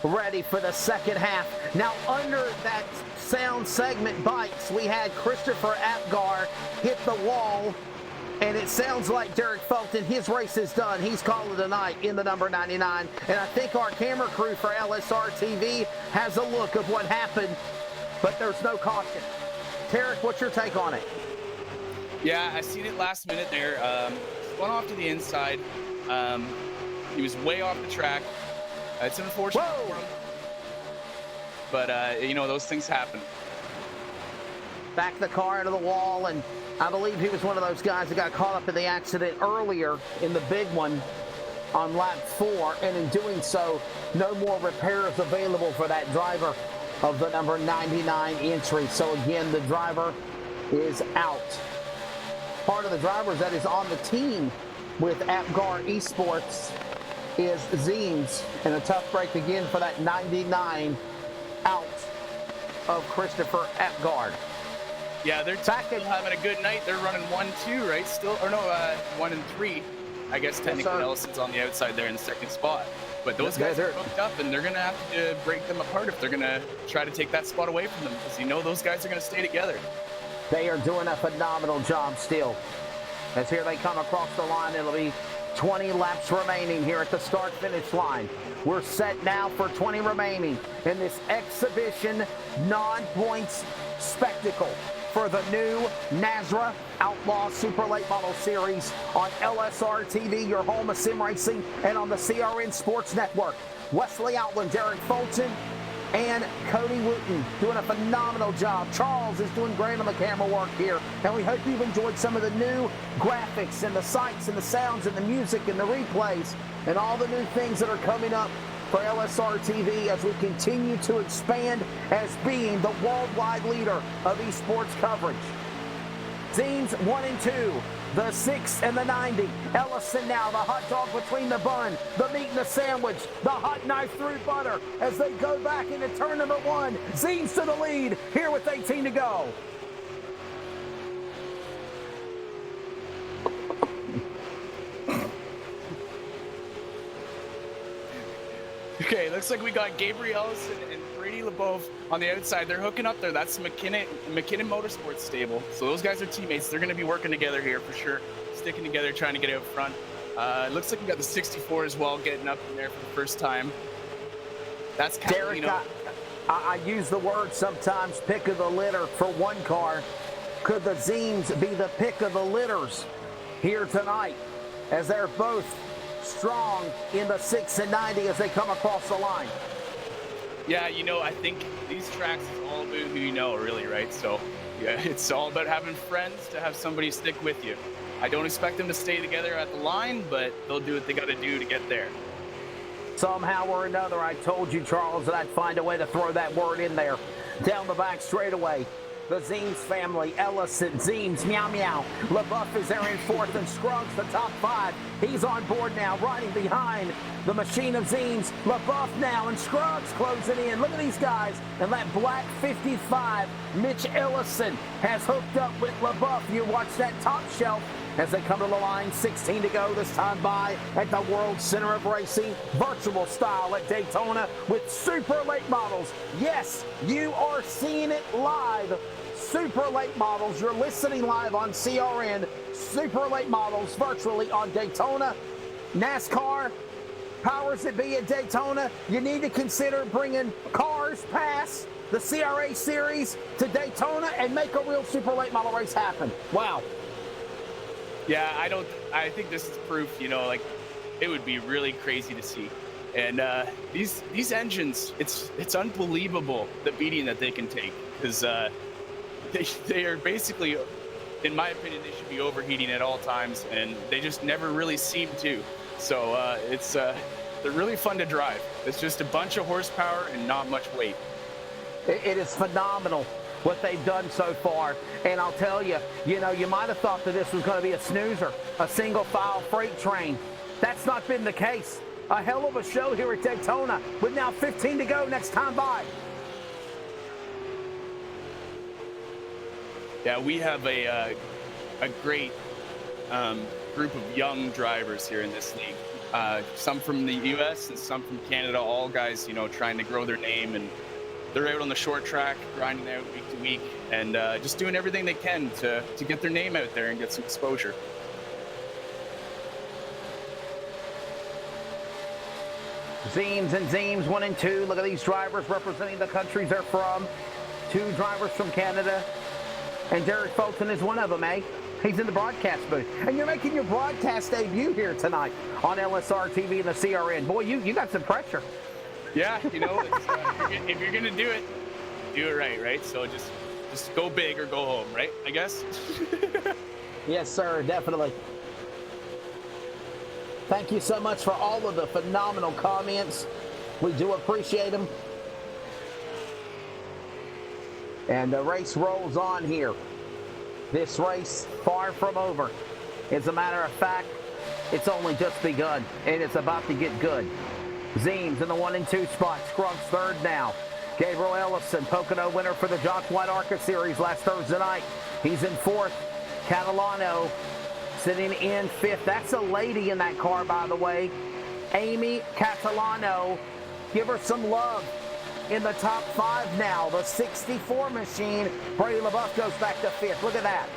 Ready for the second half. Now, under that sound segment bites, we had Christopher Apgar hit the wall, and it sounds like Derek Fulton, his race is done. He's calling it a night in the number 99. And I think our camera crew for LSR TV has a look of what happened, but there's no caution. Tarek, what's your take on it? Yeah, I seen it last minute there. Went off to the inside. He was way off the track. It's unfortunate for him, but you know, those things happen. Backed the car into the wall, and I believe he was one of those guys that got caught up in the accident earlier in the big one on lap 4, and in doing so, no more repairs available for that driver of the number 99 entry. So again, the driver is out. Part of the drivers that is on the team with Apgar Esports is Zeems, and a tough break again for that 99 out of Christopher Apgar. Yeah, they're still having a good night. They're running 1-2, right? Still, or no, 1 and 3. I guess technically Ellison's on the outside there in the second spot. But those guys are hooked up, and they're going to have to break them apart if they're going to try to take that spot away from them, because you know those guys are going to stay together. They are doing a phenomenal job still. As here they come across the line, it'll be 20 laps remaining here at the start-finish line. We're set now for 20 remaining in this exhibition non-points spectacle for the new NASRA Outlaw Super Late Model Series on LSR TV, your home of sim racing, and on the CRN Sports Network. Wesley Outland, Derek Fulton, and Cody Wooten doing a phenomenal job. Charles is doing great on the camera work here, and we hope you've enjoyed some of the new graphics and the sights and the sounds and the music and the replays and all the new things that are coming up for LSR TV as we continue to expand as being the worldwide leader of esports coverage. Teams 1 and 2, the 6 and the 90. Ellison now, the hot dog between the bun, the meat and the sandwich, the hot knife through butter as they go back into turn number 1. Zeems to the lead here with 18 to go. Okay, looks like we got Gabriel Ellison and Brady LeBeau on the outside. They're hooking up there. That's the McKinnon Motorsports stable. So those guys are teammates. They're going to be working together here for sure, sticking together, trying to get out front. It looks like we got the 64 as well, getting up in there for the first time. That's kind of, you know, I use the word sometimes, pick of the litter for one car. Could the Zeems be the pick of the litters here tonight, as they're both strong in the 6 and 90 as they come across the line? Yeah, you know, I think these tracks is all about who you know, really, right? So, yeah, it's all about having friends to have somebody stick with you. I don't expect them to stay together at the line, but they'll do what they got to do to get there. Somehow or another, I told you, Charles, that I'd find a way to throw that word in there. Down the back straightaway, the Zeems family, Ellison, Zeems, Meow Meow. LeBeau is there in 4th, and Scruggs, the top 5. He's on board now, riding behind the machine of Zeems. LeBeau now, and Scruggs closing in. Look at these guys. And that black 55, Mitch Ellison, has hooked up with LeBeau. You watch that top shelf as they come to the line. 16 to go this time by at the World Center of Racing, virtual style at Daytona with super late models. Yes, you are seeing it live. Super late models. You're listening live on CRN. Super late models virtually on Daytona. NASCAR, powers that be at Daytona, you need to consider bringing cars past the CRA series to Daytona and make a real super late model race happen. Wow. Yeah, I think this is proof, you know, like, it would be really crazy to see. And these engines, it's unbelievable the beating that they can take, because they are basically, in my opinion, they should be overheating at all times, and they just never really seem to. So they're really fun to drive. It's just a bunch of horsepower and not much weight. It is phenomenal what they've done so far. And I'll tell you, you know, you might have thought that this was going to be a snoozer, a single file freight train. That's not been the case. A hell of a show here at Daytona with now 15 to go next time by. Yeah, we have a great group of young drivers here in this league. Some from the U.S. and some from Canada, all guys, trying to grow their name, and they're out on the short track, grinding out week to week, and just doing everything they can to get their name out there and get some exposure. Zeems and Zeems, 1 and 2. Look at these drivers representing the countries they're from. 2 drivers from Canada, and Derek Fulton is one of them, eh? He's in the broadcast booth. And you're making your broadcast debut here tonight on LSR TV and the CRN. Boy, you got some pressure. Yeah, it's, if you're going to do it right? So just go big or go home, right? I guess. Yes, sir, definitely. Thank you so much for all of the phenomenal comments. We do appreciate them. And the race rolls on here. This race, far from over. As a matter of fact, it's only just begun, and it's about to get good. Zeems in the 1 and 2 spot. Scruggs third now. Gabriel Ellison, Pocono winner for the Jock White ARCA Series last Thursday night. He's in 4th. Catalano sitting in 5th. That's a lady in that car, by the way. Amy Catalano. Give her some love. In the top 5 now, the 64 machine. Brady LaBeouf goes back to 5th. Look at that.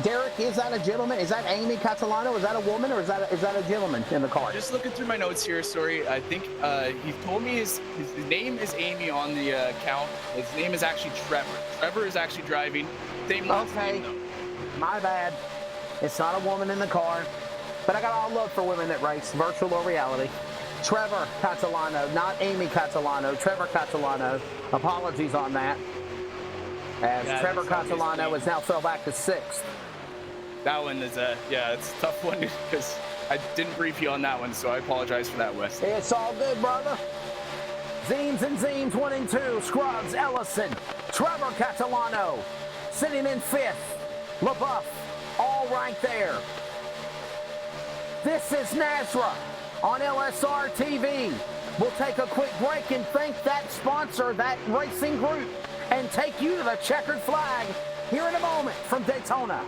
Derek, is that a gentleman? Is that Amy Catalano? Is that a woman, or is that a gentleman in the car? Just looking through my notes here, sorry. I think he told me his name is Amy on the account. His name is actually Trevor. Trevor is actually driving. Same last name, though. My bad. It's not a woman in the car. But I got all love for women that race, virtual or reality. Trevor Catalano, not Amy Catalano. Trevor Catalano. Apologies on that. As Trevor Catalano is now fell back to 6th. That one is it's a tough one because I didn't brief you on that one, so I apologize for that, Wes. It's all good, brother. Zeems and Zeems, 1 and 2. Scruggs, Ellison, Trevor Catalano sitting in 5th. LaBeouf, all right there. This is NASRA on LSR TV. We'll take a quick break and thank that sponsor, that racing group, and take you to the checkered flag here in a moment from Daytona.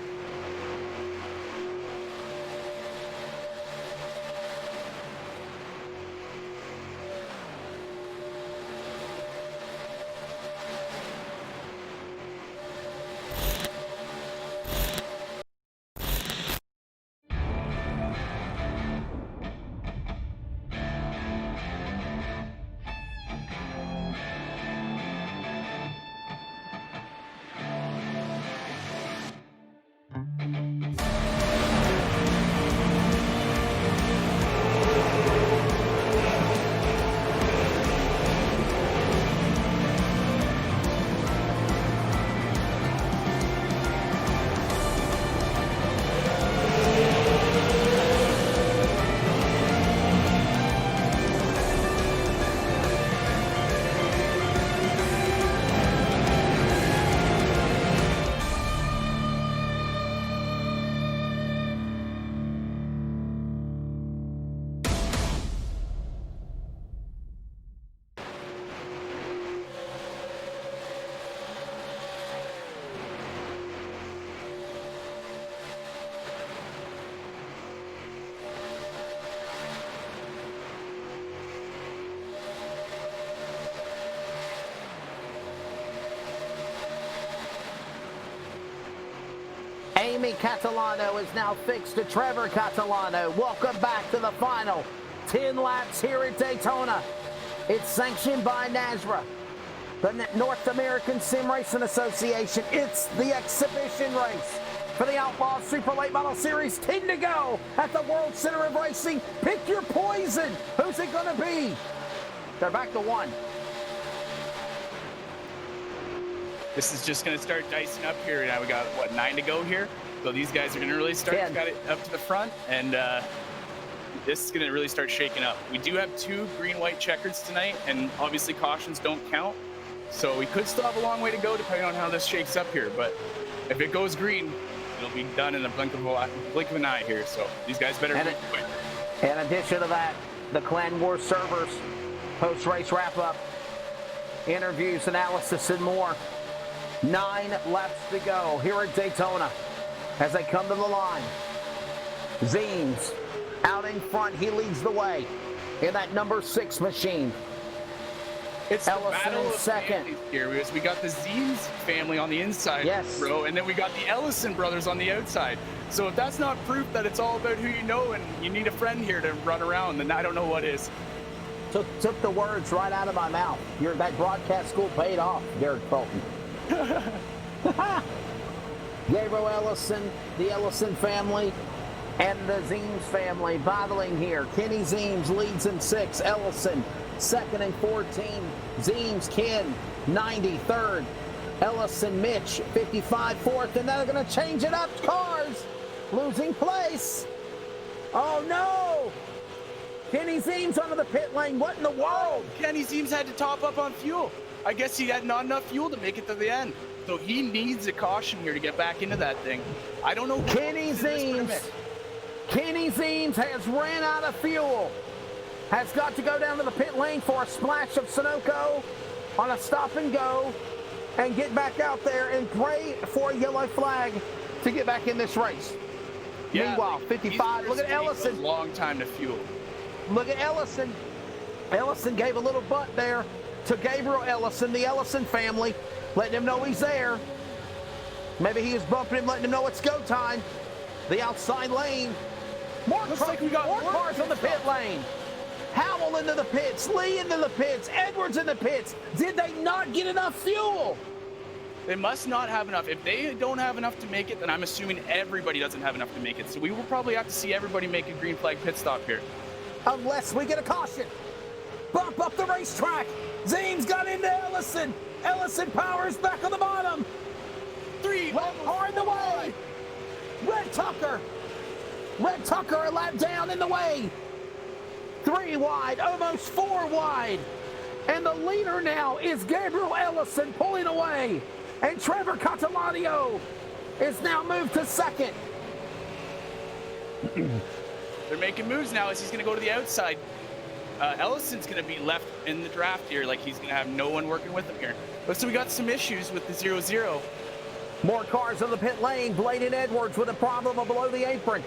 Amy Catalano is now fixed to Trevor Catalano. Welcome back to the final 10 laps here at Daytona. It's sanctioned by NASRA, the North American Sim Racing Association. It's the exhibition race for the Outlaw Super Late Model Series. 10 to go at the World Center of Racing. Pick your poison. Who's it going to be? They're back to 1. This is just going to start dicing up here. Now we got, 9 to go here? So these guys are going to really start, got it up to the front, and this is going to really start shaking up. We do have 2 green-white checkers tonight, and obviously cautions don't count. So we could still have a long way to go depending on how this shakes up here. But if it goes green, it'll be done in a blink of an eye here. So these guys better be quick. In addition to that, the Clan Wars servers post-race wrap-up Interviews, analysis, and more. 9 laps to go here at Daytona as they come to the line. Zeems out in front. He leads the way in that number 6 machine. It's Ellison the battle in of second. Here. We got the Zeems family on the inside row, and then we got the Ellison brothers on the outside. So if that's not proof that it's all about who you know and you need a friend here to run around, then I don't know what is. Took the words right out of my mouth. That broadcast school paid off, Derek Fulton. Gabriel Ellison, the Ellison family, and the Zeems family battling here. Kenny Zeems leads in 6. Ellison, 2nd and 14. Zeems, Ken, 93rd. Ellison, Mitch, 55, 4th. And now they're going to change it up. Cars losing place. Oh, no. Kenny Zeems onto the pit lane. What in the world? Kenny Zeems had to top up on fuel. I guess he had not enough fuel to make it to the end. So he needs a caution here to get back into that thing. I don't know. Kenny Zeems has ran out of fuel. Has got to go down to the pit lane for a splash of Sunoco on a stop and go and get back out there and pray for a yellow flag to get back in this race. Yeah, meanwhile, 55. Look at Ellison. A long time to fuel. Look at Ellison. Ellison gave a little butt there to Gabriel Ellison, the Ellison family, letting him know he's there. Maybe he is bumping him, letting him know it's go time. The outside lane. More cars on the pit lane. Howell into the pits, Lee into the pits, Edwards in the pits. Did they not get enough fuel? They must not have enough. If they don't have enough to make it, then I'm assuming everybody doesn't have enough to make it. So we will probably have to see everybody make a green flag pit stop here. Unless we get a caution. Bump up the racetrack. Zeems got into Ellison. Ellison powers back on the bottom. 3 car in the way. Red Tucker a lap down in the way. 3 wide, almost 4 wide. And the leader now is Gabriel Ellison pulling away. And Trevor Catalano is now moved to 2nd. They're making moves now as he's going to go to the outside. Ellison's going to be left in the draft here, like he's going to have no one working with him here. But so we got some issues with the 0-0. More cars on the pit lane. Bladen Edwards with a problem below the apron.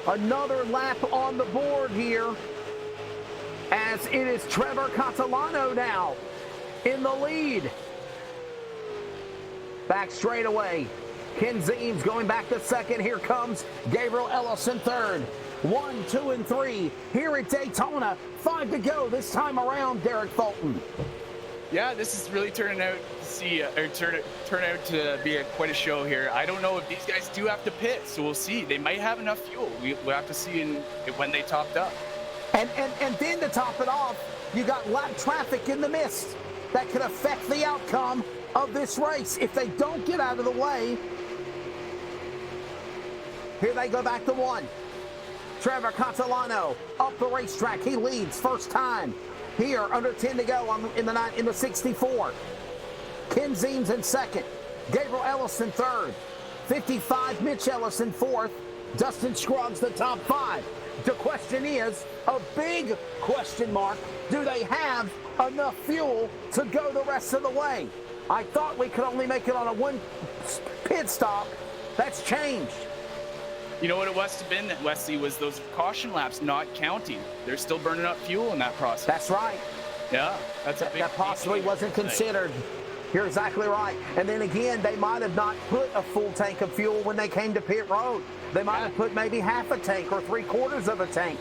Another lap on the board here as it is Trevor Catalano now in the lead. Back straight away. Ken Zeems going back to 2nd. Here comes Gabriel Ellison 3rd. 1, 2, and 3 here at Daytona. 5 to go this time around, Derek Fulton. Yeah, this is really turning out to be quite a show here. I don't know if these guys do have to pit, so we'll see. They might have enough fuel. We'll have to see when they topped up. And then to top it off, you got lap traffic in the mist that could affect the outcome of this race. If they don't get out of the way, here they go back to 1. Trevor Catalano up the racetrack. He leads first time here, under 10 to go in the 64. Ken Zeems in 2nd. Gabriel Ellison 3rd. 55, Mitch Ellison 4th. Dustin Scruggs the top 5. The question is, a big question mark, do they have enough fuel to go the rest of the way? I thought we could only make it on a 1 pit stop. That's changed. You know what it must have been, Wesley, was those caution laps not counting. They're still burning up fuel in that process. That's right. Yeah, that's a big that possibly wasn't considered. You're exactly right. And then again, they might have not put a full tank of fuel when they came to pit road. They might have put maybe half a tank or 3/4 of a tank.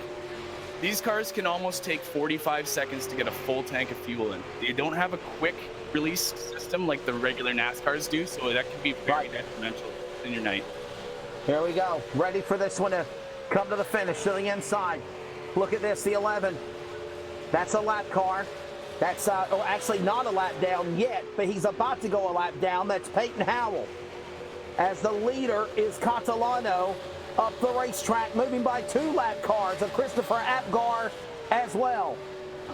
These cars can almost take 45 seconds to get a full tank of fuel in. They don't have a quick release system like the regular NASCARs do, so that can be very detrimental in your night. Here we go. Ready for this one to come to the finish, to the inside. Look at this, the 11. That's a lap car. That's actually not a lap down yet, but he's about to go a lap down. That's Peyton Howell. As the leader is Catalano up the racetrack, moving by 2 lap cars of Christopher Apgar as well.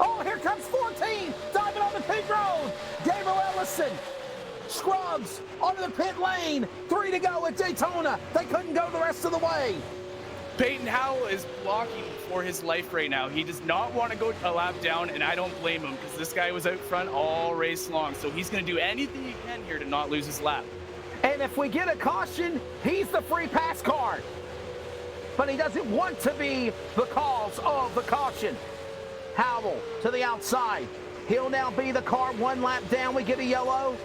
Oh, here comes 14, diving on the pit road. Gabriel Ellison. Scruggs onto the pit lane. 3 to go at Daytona. They couldn't go the rest of the way. Peyton Howell is blocking for his life right now. He does not want to go a lap down, and I don't blame him because this guy was out front all race long. So he's going to do anything he can here to not lose his lap. And if we get a caution, he's the free pass card. But he doesn't want to be the cause of the caution. Howell to the outside. He'll now be the car one lap down. We get a yellow.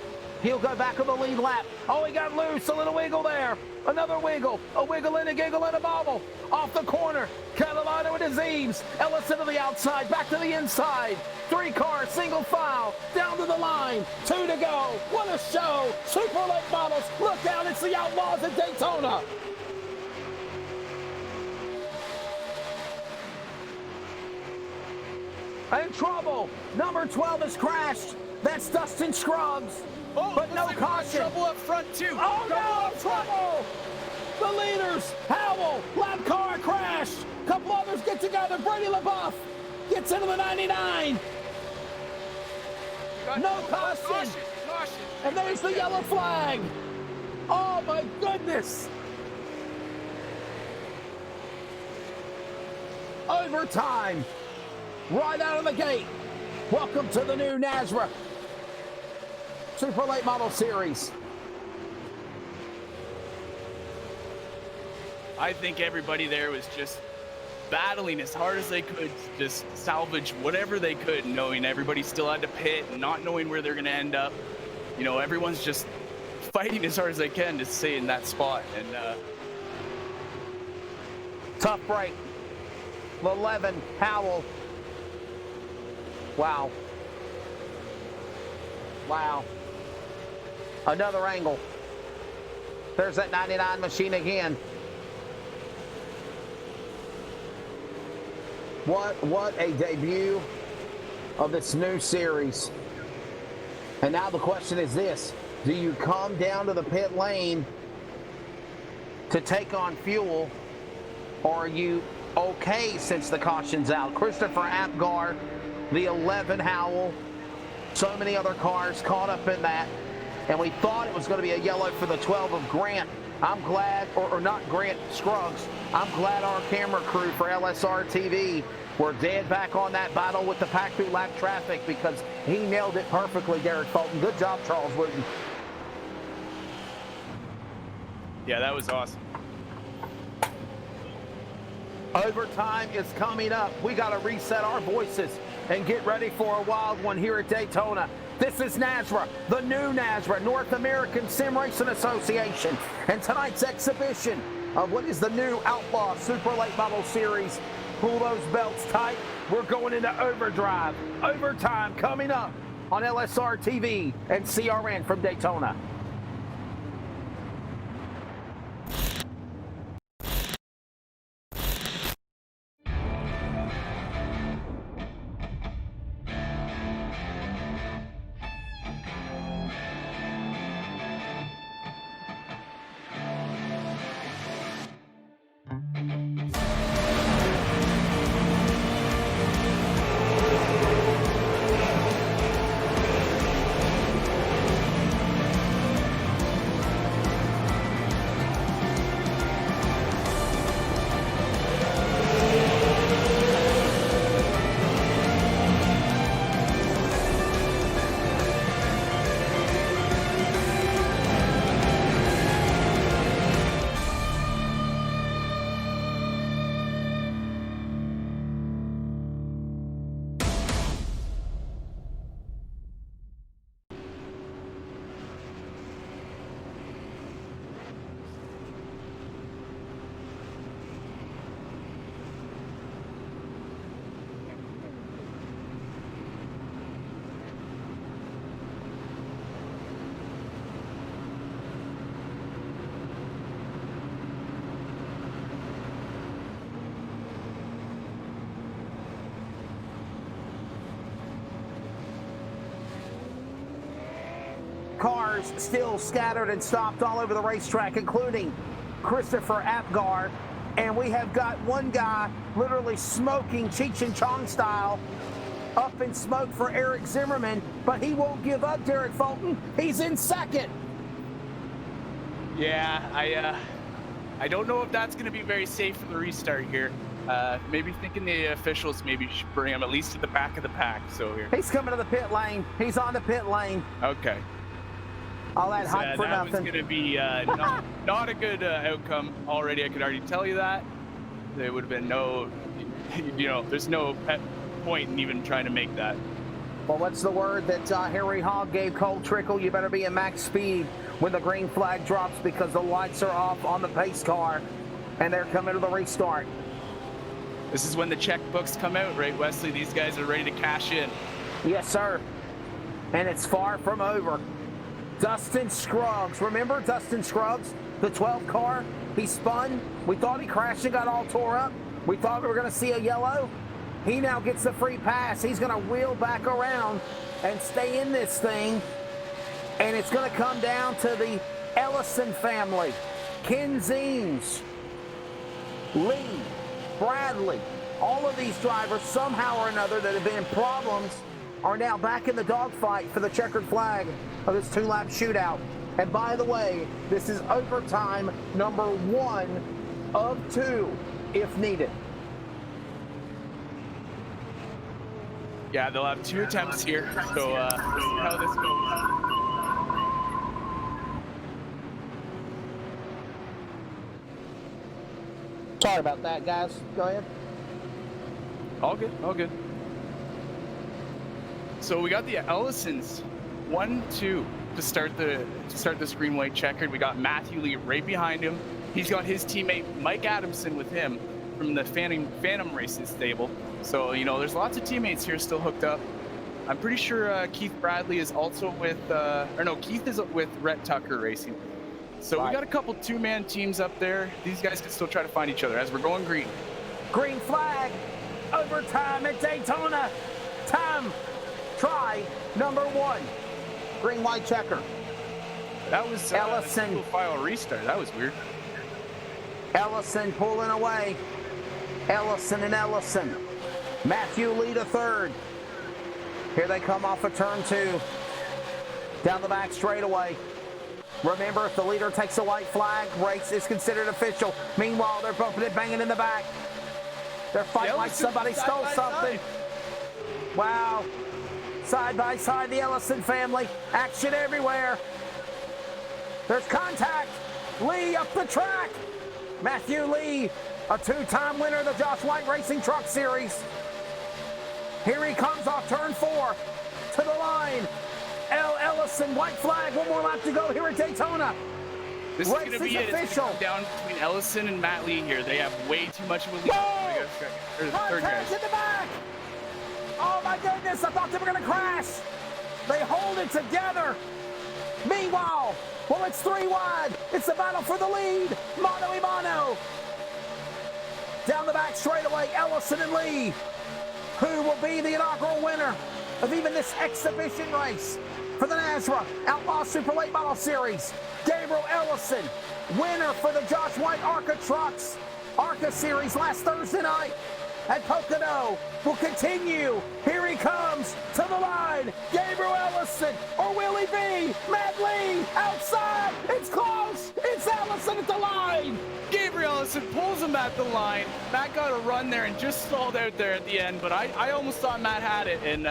He'll go back on the lead lap. Oh, he got loose. A little wiggle there. Another wiggle. A wiggle and a giggle and a bobble. Off the corner. Catalano and Azeems. Ellison to the outside. Back to the inside. 3 cars, single file. Down to the line. 2 to go. What a show. Super late models. Look out. It's the Outlaws at Daytona. In trouble. Number 12 has crashed. That's Dustin Scruggs. Oh, but no caution. Trouble up front, too. Oh, no, trouble. The leaders, Howell, lap car crash. Couple others get together. Brady LaBeouf gets into the 99. No caution. And there's the yellow flag. Oh, my goodness. Overtime. Right out of the gate. Welcome to the new NASRA Super Late Model Series. I think everybody there was just battling as hard as they could to just salvage whatever they could, knowing everybody still had to pit and not knowing where they're going to end up. You know, everyone's just fighting as hard as they can to stay in that spot. And tough break. 11, Howell. Wow. Wow. Another angle. There's that 99 machine again. What a debut of this new series. And now the question is this. Do you come down to the pit lane to take on fuel, or are you okay since the caution's out? Christopher Apgar, the 11 Howell, so many other cars caught up in that, and we thought it was going to be a yellow for the 12 of Grant. I'm glad, or not Grant, Scruggs. I'm glad our camera crew for LSR TV were dead back on that battle with the pack through lap traffic, because he nailed it perfectly, Derek Fulton. Good job, Charles Wooten. yeah, that was awesome. Overtime is coming up. We got to reset our voices and get ready for a wild one here at Daytona. This is NASRA, the new NASRA, North American Sim Racing Association, and tonight's exhibition of what is the new Outlaw Super Late Model Series. Pull those belts tight. We're going into overdrive. Overtime coming up on LSR TV and CRN from Daytona. Cars still scattered and stopped all over the racetrack, including Christopher Apgar. And we have got one guy literally smoking Cheech and Chong style up in smoke for Eric Zimmerman, but he won't give up, Derek Fulton. He's in second. Yeah, I don't know if that's going to be very safe for the restart here. Maybe thinking the officials maybe should bring him at least to the back of the pack. So here. He's coming to the pit lane. He's on the pit lane. Okay. All that hype for that nothing. was going to be not a good outcome already. I could already tell you that. There would have been no, there's no point in even trying to make that. Well, what's the word that Harry Hogg gave Cole Trickle? You better be at max speed when the green flag drops because the lights are off on the pace car and they're coming to the restart. This is when the checkbooks come out, right, Wesley? These guys are ready to cash in. Yes, sir. And it's far from over. Dustin Scruggs. Remember Dustin Scruggs? The 12 car? He spun. We thought he crashed and got all tore up. We thought we were going to see a yellow. He now gets the free pass. He's going to wheel back around and stay in this thing. And it's going to come down to the Ellison family. Ken Zeems, Lee, Bradley, all of these drivers somehow or another that have been in problems are now back in the dogfight for the checkered flag of this 2-lap shootout. And by the way, this is overtime number 1 of 2 if needed. Yeah, they'll have 2 attempts here, so we'll see how this goes. Sorry about that, guys. Go ahead. All good, all good. So we got the Ellisons 1-2 to start this green-white checkered. We got Matthew Lee right behind him. He's got his teammate Mike Adamson with him from the Phantom Racing stable. So, there's lots of teammates here still hooked up. I'm pretty sure Keith Bradley is also with, Keith is with Rhett Tucker Racing. So we got a couple 2-man teams up there. These guys can still try to find each other as we're going green. Green flag, overtime at Daytona. Time, try number 1. Green, white checker. That was Ellison. a single file restart. That was weird. Ellison pulling away. Ellison and Ellison. Matthew Lee to third. Here they come off of turn 2. Down the back straightaway. Remember, if the leader takes a white flag, race is considered official. Meanwhile, they're bumping and banging in the back. They're fighting like somebody stole something. Wow. Side by side, the Ellison family. Action everywhere. There's contact. Lee up the track. Matthew Lee, a 2-time winner of the Josh White Racing Truck Series. Here he comes off turn 4 to the line. Ellison, white flag, 1 more lap to go here at Daytona. This is going to be it. It's going to come down between Ellison and Matt Lee here. They have way too much of a lead. Contact in the back. Oh my goodness, I thought they were going to crash. They hold it together. Meanwhile, well, it's 3 wide. It's the battle for the lead. Mano a mano. Down the back straightaway, Ellison and Lee. Who will be the inaugural winner of even this exhibition race for the NASRA Outlaw Super Late Model Series? Gabriel Ellison, winner for the Josh White ARCA Trucks ARCA Series last Thursday night at Pocono, will continue. Here he comes to the line. Gabriel Ellison, or will he be? Matt Lee outside. It's close. It's Ellison at the line. Gabriel Ellison pulls him at the line. Matt got a run there and just stalled out there at the end, but I almost thought Matt had it. And,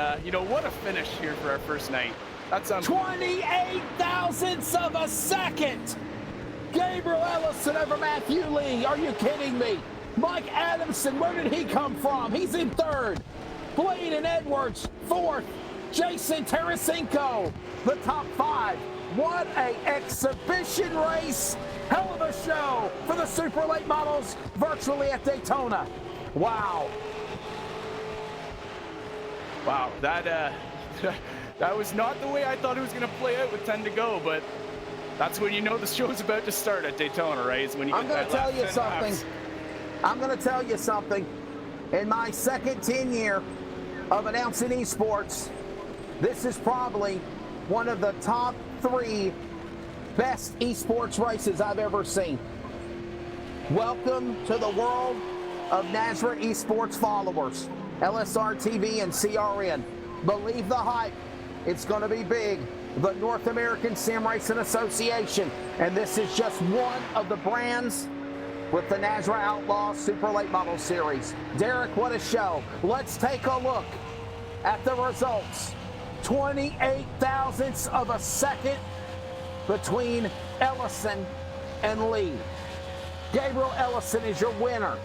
what a finish here for our first night. That's 28 thousandths of a second. Gabriel Ellison over Matthew Lee. Are you kidding me? Mike Adamson, where did he come from? He's in third. Bladen Edwards, fourth. Jason Tarasenko, the top 5. What a exhibition race. Hell of a show for the Super Late Models virtually at Daytona. Wow. Wow, that was not the way I thought it was going to play out with 10 to go, but that's when you know the show's about to start at Daytona, right? Is when you I'm going to tell you something. I'm going to tell you something. In my second 10 year of announcing esports, this is probably one of the top 3 best esports races I've ever seen. Welcome to the world of NASRA esports followers, LSR TV and CRN. Believe the hype. It's going to be big. The North American Sim Racing Association. And this is just one of the brands with the NASRA Outlaw Super Late Model Series. Derek, what a show. Let's take a look at the results. 28 thousandths of a second between Ellison and Lee. Gabriel Ellison is your winner.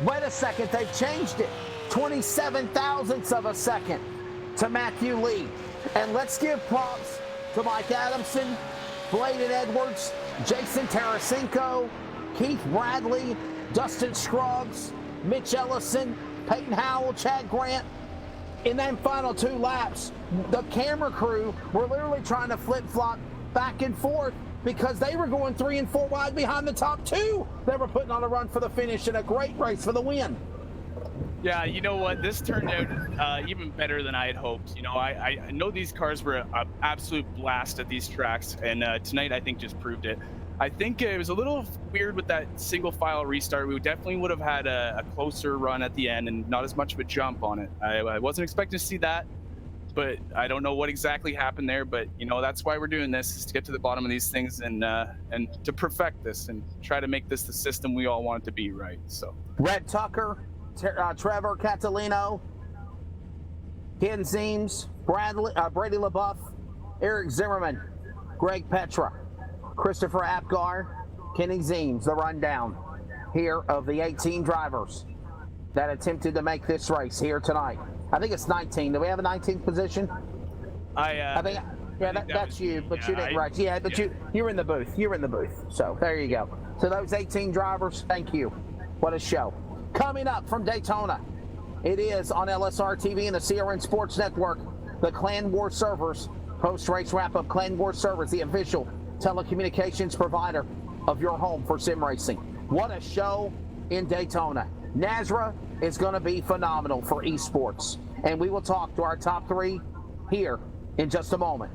Wait a second, they've changed it. 27 thousandths of a second to Matthew Lee. And let's give props to Mike Adamson, Bladen Edwards, Jason Tarasenko, Keith Bradley, Dustin Scruggs, Mitch Ellison, Peyton Howell, Chad Grant. In them final 2 laps, the camera crew were literally trying to flip-flop back and forth because they were going 3 and 4 wide behind the top 2. They were putting on a run for the finish and a great race for the win. Yeah, you know what? This turned out even better than I had hoped. You know, I know these cars were an absolute blast at these tracks, and tonight I think just proved it. I think it was a little weird with that single file restart. We definitely would have had a closer run at the end and not as much of a jump on it. I wasn't expecting to see that, but I don't know what exactly happened there. But you know, that's why we're doing this, is to get to the bottom of these things and to perfect this and try to make this the system we all want it to be, right? So Red Tucker, Trevor Catalino, Ken Zeems, Brady LaBeouf, Eric Zimmerman, Greg Petra, Christopher Apgar, Kenny Zeems, the rundown here of the 18 drivers that attempted to make this race here tonight. I think it's 19. Do we have a 19th position? I think that's you, but you didn't race. Yeah, but you're in the booth. You're in the booth. So there you go. So those 18 drivers, thank you. What a show. Coming up from Daytona, it is on LSR TV and the CRN Sports Network, the Clan War Servers post-race wrap-up. Clan War Servers, the official telecommunications provider of your home for sim racing. What a show in Daytona. NASRA is going to be phenomenal for esports, and we will talk to our top 3 here in just a moment.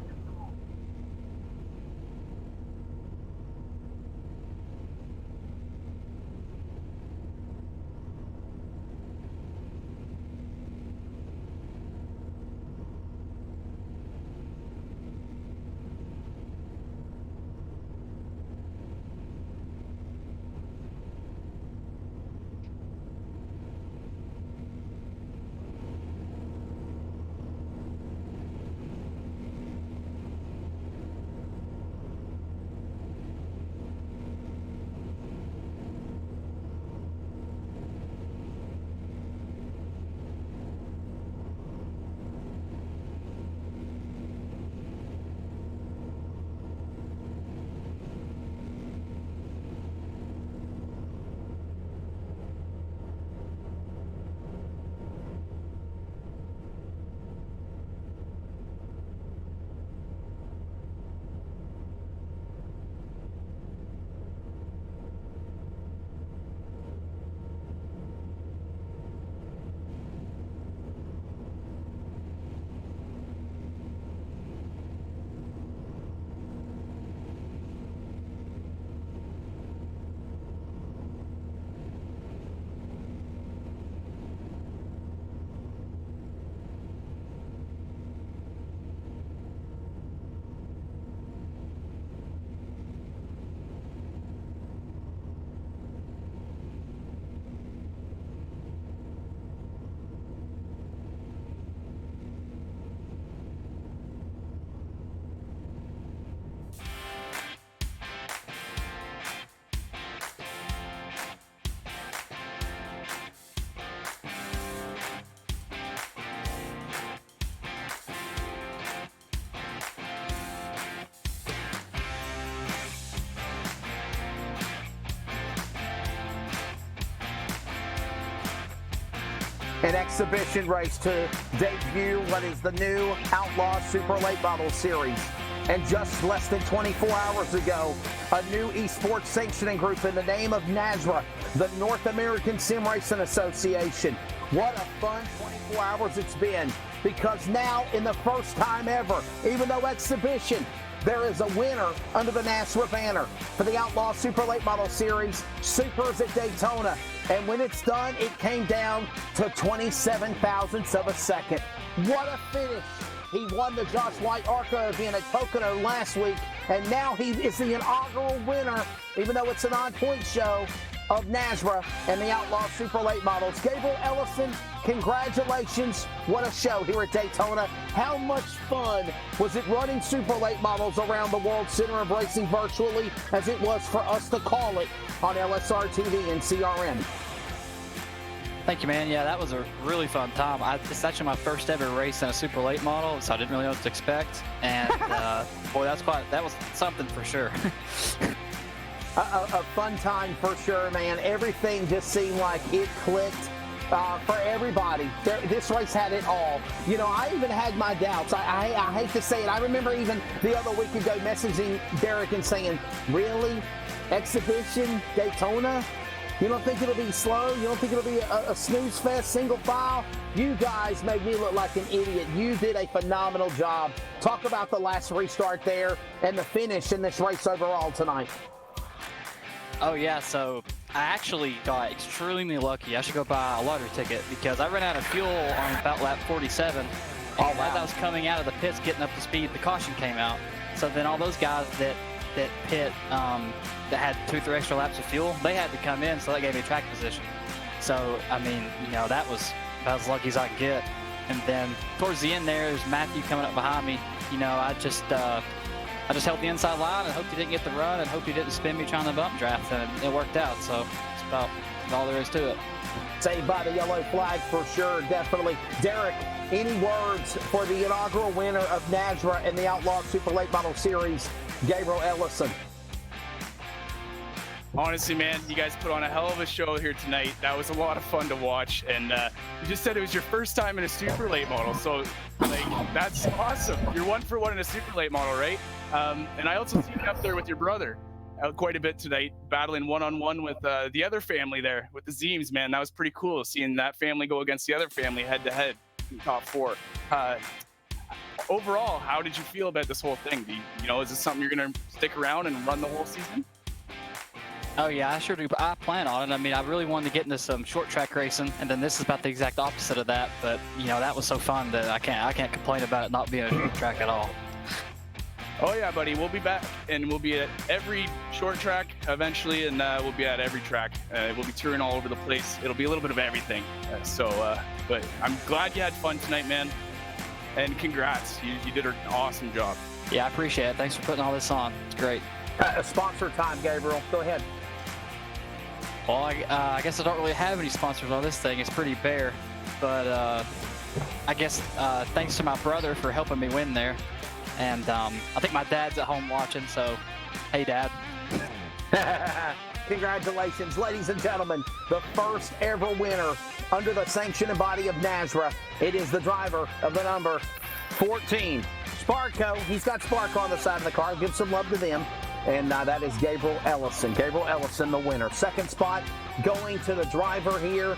An exhibition race to debut what is the new Outlaw Super Late Model Series. And just less than 24 hours ago, a new esports sanctioning group in the name of NASRA, the North American Sim Racing Association. What a fun 24 hours it's been, because now, in the first time ever, even though exhibition, there is a winner under the NASRA banner for the Outlaw Super Late Model Series, Supers at Daytona. And when it's done, it came down to 27 thousandths of a second. What a finish. He won the Josh White ARCA event at Pocono last week, and now he is the inaugural winner, even though it's a 9-point show, of NASRA and the Outlaw Super Late Models. Gabriel Ellison, congratulations. What a show here at Daytona. How much fun was it running Super Late Models around the World Center of Racing virtually as it was for us to call it on LSR TV and CRM? Thank you, man. Yeah, that was a really fun time. It's actually my first ever race in a super late model, so I didn't really know what to expect. And boy, that was something for sure. A fun time for sure, man. Everything just seemed like it clicked for everybody. This race had it all. You know, I even had my doubts. I hate to say it. I remember even the other week ago messaging Derek and saying, really? Exhibition, Daytona? You don't think it'll be slow? You don't think it'll be a snooze fest, single file? You guys made me look like an idiot. You did a phenomenal job. Talk about the last restart there and the finish in this race overall tonight. Oh yeah, so I actually got extremely lucky. I should go buy a lottery ticket because I ran out of fuel on about lap 47. And as I was coming out of the pits, getting up to speed, the caution came out. So then all those guys that pit that had 2-3 extra laps of fuel, they had to come in, so that gave me track position. So I mean, you know, that was about as lucky as I could get. And then towards the end there's Matthew coming up behind me. You know, I just held the inside line and hoped he didn't get the run and hoped he didn't spin me trying to bump draft, and it worked out. So it's about all there is to it. Saved by the yellow flag for sure, definitely. Derek, any words for the inaugural winner of NASRA and the Outlaw Super Late Model Series, Gabriel Ellison? Honestly, man, you guys put on a hell of a show here tonight. That was a lot of fun to watch, and you just said it was your first time in a super late model, so like that's awesome. You're 1 for 1 in a super late model, right? And I also see you up there with your brother quite a bit tonight, battling one-on-one with the other family there, with the Zeems, man. That was pretty cool, seeing that family go against the other family head-to-head in top 4. Overall, how did you feel about this whole thing? You know, is this something you're going to stick around and run the whole season? Oh yeah, I sure do. I plan on it. I mean, I really wanted to get into some short track racing, and then this is about the exact opposite of that. But you know, that was so fun that I can't complain about it not being a short track at all. Oh yeah, buddy, we'll be back, and we'll be at every short track eventually, and we'll be at every track. We'll be touring all over the place. It'll be a little bit of everything. But I'm glad you had fun tonight, man. And congrats, you did an awesome job. Yeah, I appreciate it. Thanks for putting all this on. It's great. Sponsor time, Gabriel. Go ahead. Well, I guess I don't really have any sponsors on this thing. It's pretty bare. But I guess thanks to my brother for helping me win there. And I think my dad's at home watching, so hey, Dad. Congratulations, ladies and gentlemen. The first ever winner under the sanction and body of NASRA. It is the driver of the number 14. Sparko. He's got Sparko on the side of the car. Give some love to them. And that is Gabriel Ellison. Gabriel Ellison, the winner. Second spot going to the driver here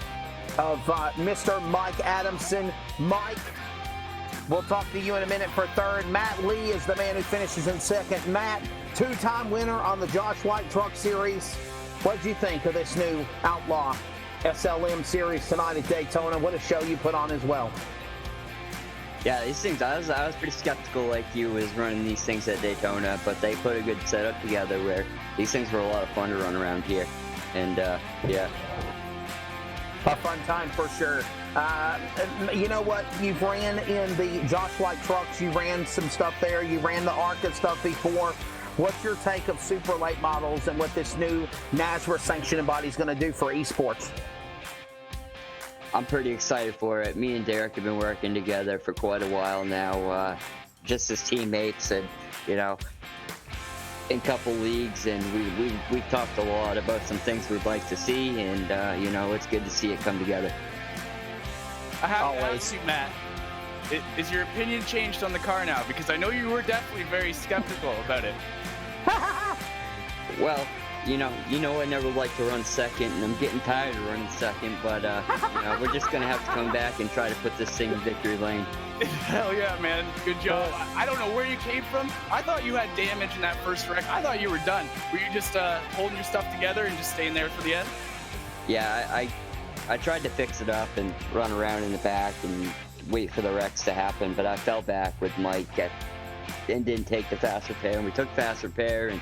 of Mr. Mike Adamson. Mike, we'll talk to you in a minute for third. Matt Lee is the man who finishes in second. Matt, 2-time winner on the Josh White Truck Series. What did you think of this new Outlaw SLM Series tonight at Daytona? What a show you put on as well. Yeah, these things, I was pretty skeptical like you was running these things at Daytona, but they put a good setup together where these things were a lot of fun to run around here. And, yeah. A fun time for sure. You know what? You've ran in the Josh White trucks. You ran some stuff there. You ran the ARCA stuff before. What's your take of super late models and what this new NASRA sanctioning body is going to do for esports? I'm pretty excited for it. Me and Derek have been working together for quite a while now, just as teammates, and you know, in a couple leagues, and we've talked a lot about some things we'd like to see, and you know, it's good to see it come together. I have to ask you, Matt, is your opinion changed on the car now? Because I know you were definitely very skeptical about it. Well, you know, I never like to run second, and I'm getting tired of running second, but, you know, we're just going to have to come back and try to put this thing in victory lane. Hell yeah, man. Good job. I don't know where you came from. I thought you had damage in that first wreck. I thought you were done. Were you just holding your stuff together and just staying there for the end? Yeah, I tried to fix it up and run around in the back and wait for the wrecks to happen, but I fell back with Mike and didn't take the fast repair, and we took fast repair, and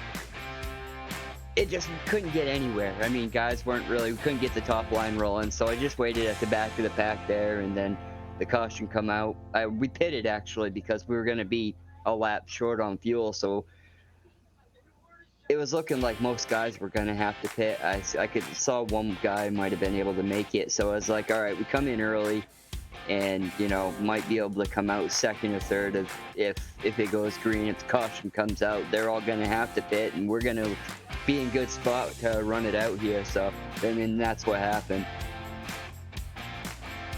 it just couldn't get anywhere. I mean, guys we couldn't get the top line rolling, so I just waited at the back of the pack there, and then the caution come out. We pitted actually because we were going to be a lap short on fuel, so it was looking like most guys were going to have to pit. I saw one guy might have been able to make it, so I was like, all right, we come in early and, you know, might be able to come out second or third if it goes green. If the caution comes out, they're all going to have to pit, and we're going to be in good spot to run it out here. So, I mean, that's what happened.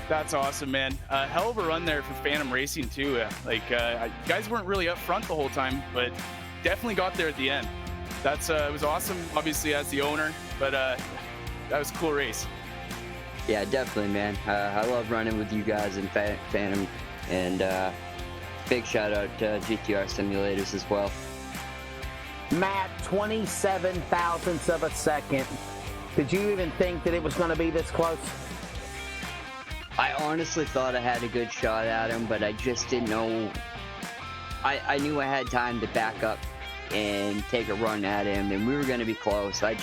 That's awesome, man. Hell of a run there for Phantom Racing too. Guys weren't really up front the whole time, but definitely got there at the end. It was awesome, obviously, as the owner, but that was a cool race. Yeah, definitely, man. I love running with you guys in Phantom, and big shout out to GTR Simulators as well. Matt, 27 thousandths of a second. Did you even think that it was going to be this close? I honestly thought I had a good shot at him, but I just didn't know. I knew I had time to back up and take a run at him, and we were going to be close. I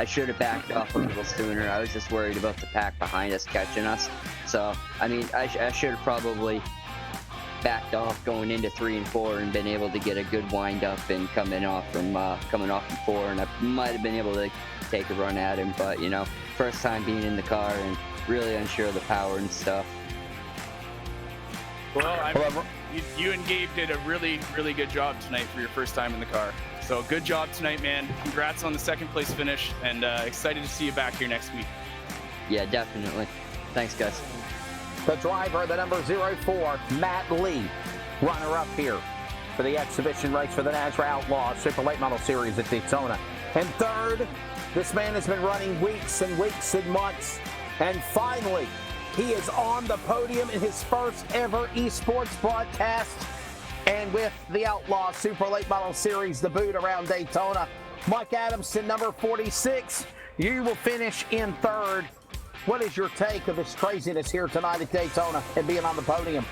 should have backed off a little sooner. I was just worried about the pack behind us catching us. So, I mean, I should have probably backed off going into 3 and 4 and been able to get a good wind up and coming off from 4, and I might have been able to take a run at him, but, you know, first time being in the car and really unsure of the power and stuff. Well, I mean, you and Gabe did a really, really good job tonight for your first time in the car. So good job tonight, man. Congrats on the second place finish, and excited to see you back here next week. Yeah, definitely. Thanks, guys. The driver, the number 04, Matt Lee, runner-up here for the exhibition race for the NASRA Outlaw Super Late Model Series at Daytona. And third, this man has been running weeks and weeks and months, and finally, he is on the podium in his first ever esports broadcast, and with the Outlaw Super Late Model Series debut around Daytona. Mike Adamson, number 46, you will finish in third. What is your take of this craziness here tonight at Daytona and being on the podium?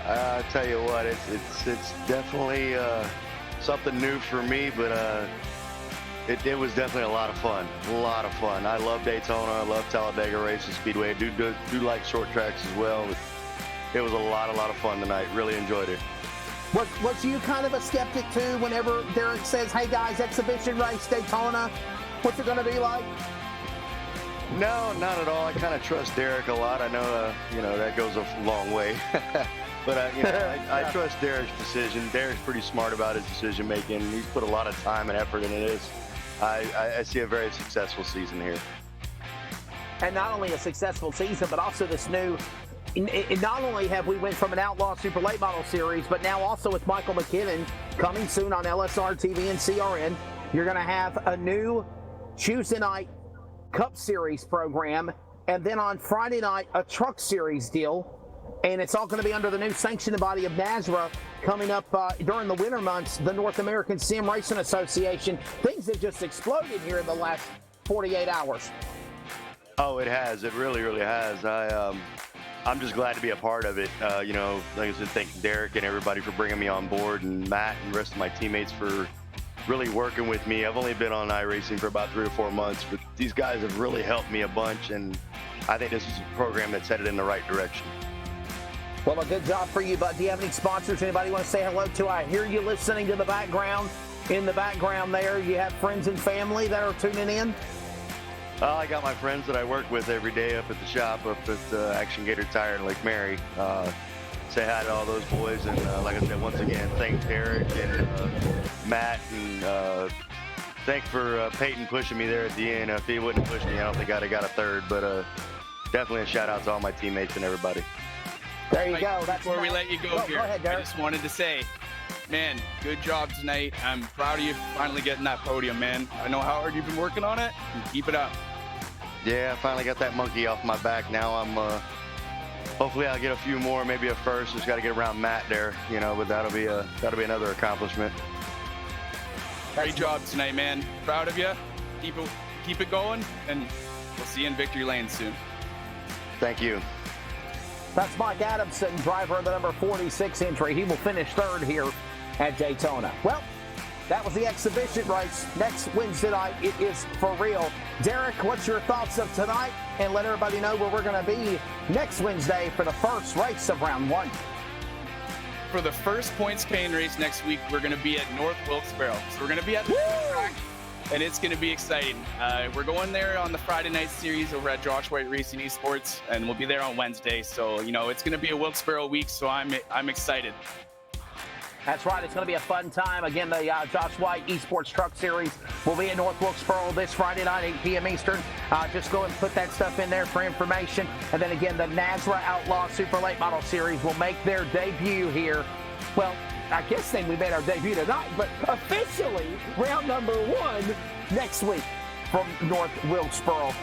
I'll tell you what, it's definitely something new for me, but it was definitely a lot of fun. A lot of fun. I love Daytona. I love Talladega Racing Speedway. I do like short tracks as well. It was a lot of fun tonight. Really enjoyed it. Was you kind of a skeptic too whenever Derek says, hey guys, exhibition race Daytona, what's it going to be like? No, not at all. I kind of trust Derek a lot. I know, that goes a long way. But, I trust Derek's decision. Derek's pretty smart about his decision making. He's put a lot of time and effort into this. I see a very successful season here. And not only a successful season, but also this new, not only have we went from an Outlaw Super Late Model Series, but now also with Michael McKinnon coming soon on LSR TV and CRN, you're going to have a new Tuesday night Cup Series program, and then on Friday night, a Truck Series deal. And it's all going to be under the new sanctioning body of NASRA coming up during the winter months, the North American Sim Racing Association. Things have just exploded here in the last 48 hours. Oh, it has. It really, really has. I'm just glad to be a part of it. Like I said, thank Derek and everybody for bringing me on board, and Matt and the rest of my teammates for really working with me. I've only been on iRacing for about 3 or 4 months, but these guys have really helped me a bunch, and I think this is a program that's headed in the right direction. Well, a good job for you, bud. Do you have any sponsors, anybody you want to say hello to? I hear you listening to the background. In the background there, you have friends and family that are tuning in? I got my friends that I work with every day up at the shop, up at Action Gator Tire in Lake Mary. Say hi to all those boys, and like I said, once again, thanks Derek and Matt, and thanks for Peyton pushing me there at the end. If he wouldn't push me, I don't think I'd have got a third, but definitely a shout out to all my teammates and everybody. There you go. Before we let you go here, go ahead, Derek. I just wanted to say, man, good job tonight. I'm proud of you finally getting that podium, man. I know how hard you've been working on it, and keep it up. Yeah, I finally got that monkey off my back. Now I'm hopefully I'll get a few more, maybe a first. Just got to get around Matt there, but that'll be another accomplishment. Great job tonight, man. Proud of you. Keep it going, and we'll see you in victory lane soon. Thank you. That's Mike Adamson, driver of the number 46 entry. He will finish third here at Daytona. Well, That was the exhibition race. Next Wednesday night, it is for real. Derek, what's your thoughts of tonight? And let everybody know where we're going to be next Wednesday for the first race of round 1. For the first points paying race next week, we're going to be at North Wilkes-Barre. So we're going to be at the track, and it's going to be exciting. We're going there on the Friday night series over at Josh White Racing Esports, and we'll be there on Wednesday. So, it's going to be a Wilkes-Barre week, so I'm excited. That's right. It's going to be a fun time. Again, the Josh White Esports Truck Series will be at North Wilkes-Barre this Friday night, 8 p.m. Eastern. Just go and put that stuff in there for information. And then again, the NASRA Outlaw Super Late Model Series will make their debut here. Well, I guess we made our debut tonight, but officially round number 1 next week from North Wilkes-Barre.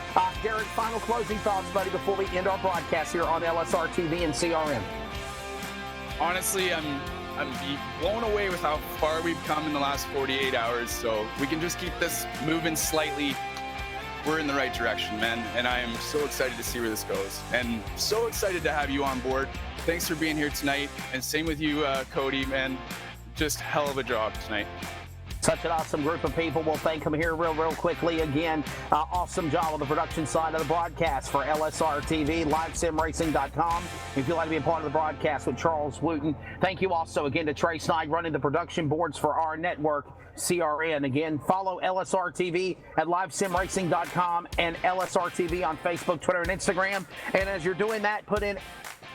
Derek, final closing thoughts, buddy, before we end our broadcast here on LSR TV and CRM. Honestly, I'm blown away with how far we've come in the last 48 hours. So we can just keep this moving slightly. We're in the right direction, man. And I am so excited to see where this goes. And so excited to have you on board. Thanks for being here tonight. And same with you, Cody, man. Just hell of a job tonight. Such an awesome group of people. We'll thank them here real quickly. Again, awesome job on the production side of the broadcast for LSR TV, livesimracing.com. If you'd like to be a part of the broadcast with Charles Wooten. Thank you also again to Trey Snyde running the production boards for our network, CRN. Again, follow LSR TV at livesimracing.com and LSR TV on Facebook, Twitter, and Instagram. And as you're doing that, put in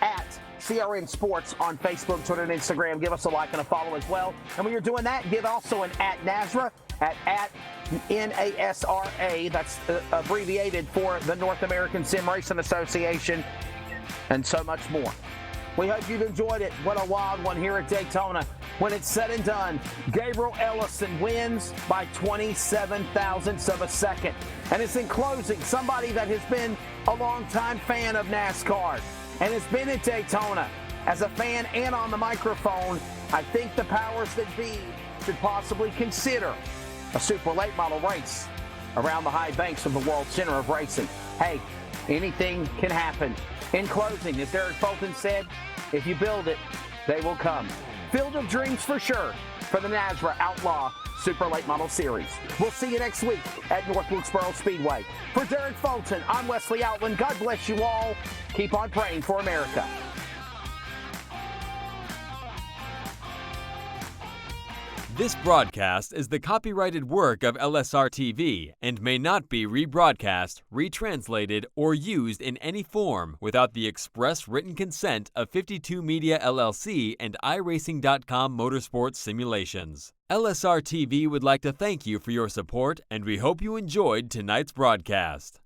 at CRN Sports on Facebook, Twitter, and Instagram. Give us a like and a follow as well. And when you're doing that, give also an at NASRA, at NASRA. That's abbreviated for the North American Sim Racing Association, and so much more. We hope you've enjoyed it. What a wild one here at Daytona. When it's said and done, Gabriel Ellison wins by 27 thousandths of a second. And it's in closing, somebody that has been a longtime fan of NASCAR and has been at Daytona as a fan and on the microphone. I think the powers that be should possibly consider a super late model race around the high banks of the World Center of Racing. Hey, anything can happen. In closing, as Derek Fulton said, if you build it, they will come. Field of dreams for sure for the NASRA Outlaw Super Late Model Series. We'll see you next week at North Wilkes-Barre Speedway. For Derek Fulton, I'm Wesley Outland. God bless you all. Keep on praying for America. This broadcast is the copyrighted work of LSR TV and may not be rebroadcast, retranslated, or used in any form without the express written consent of 52 Media LLC and iRacing.com Motorsports Simulations. LSR TV would like to thank you for your support, and we hope you enjoyed tonight's broadcast.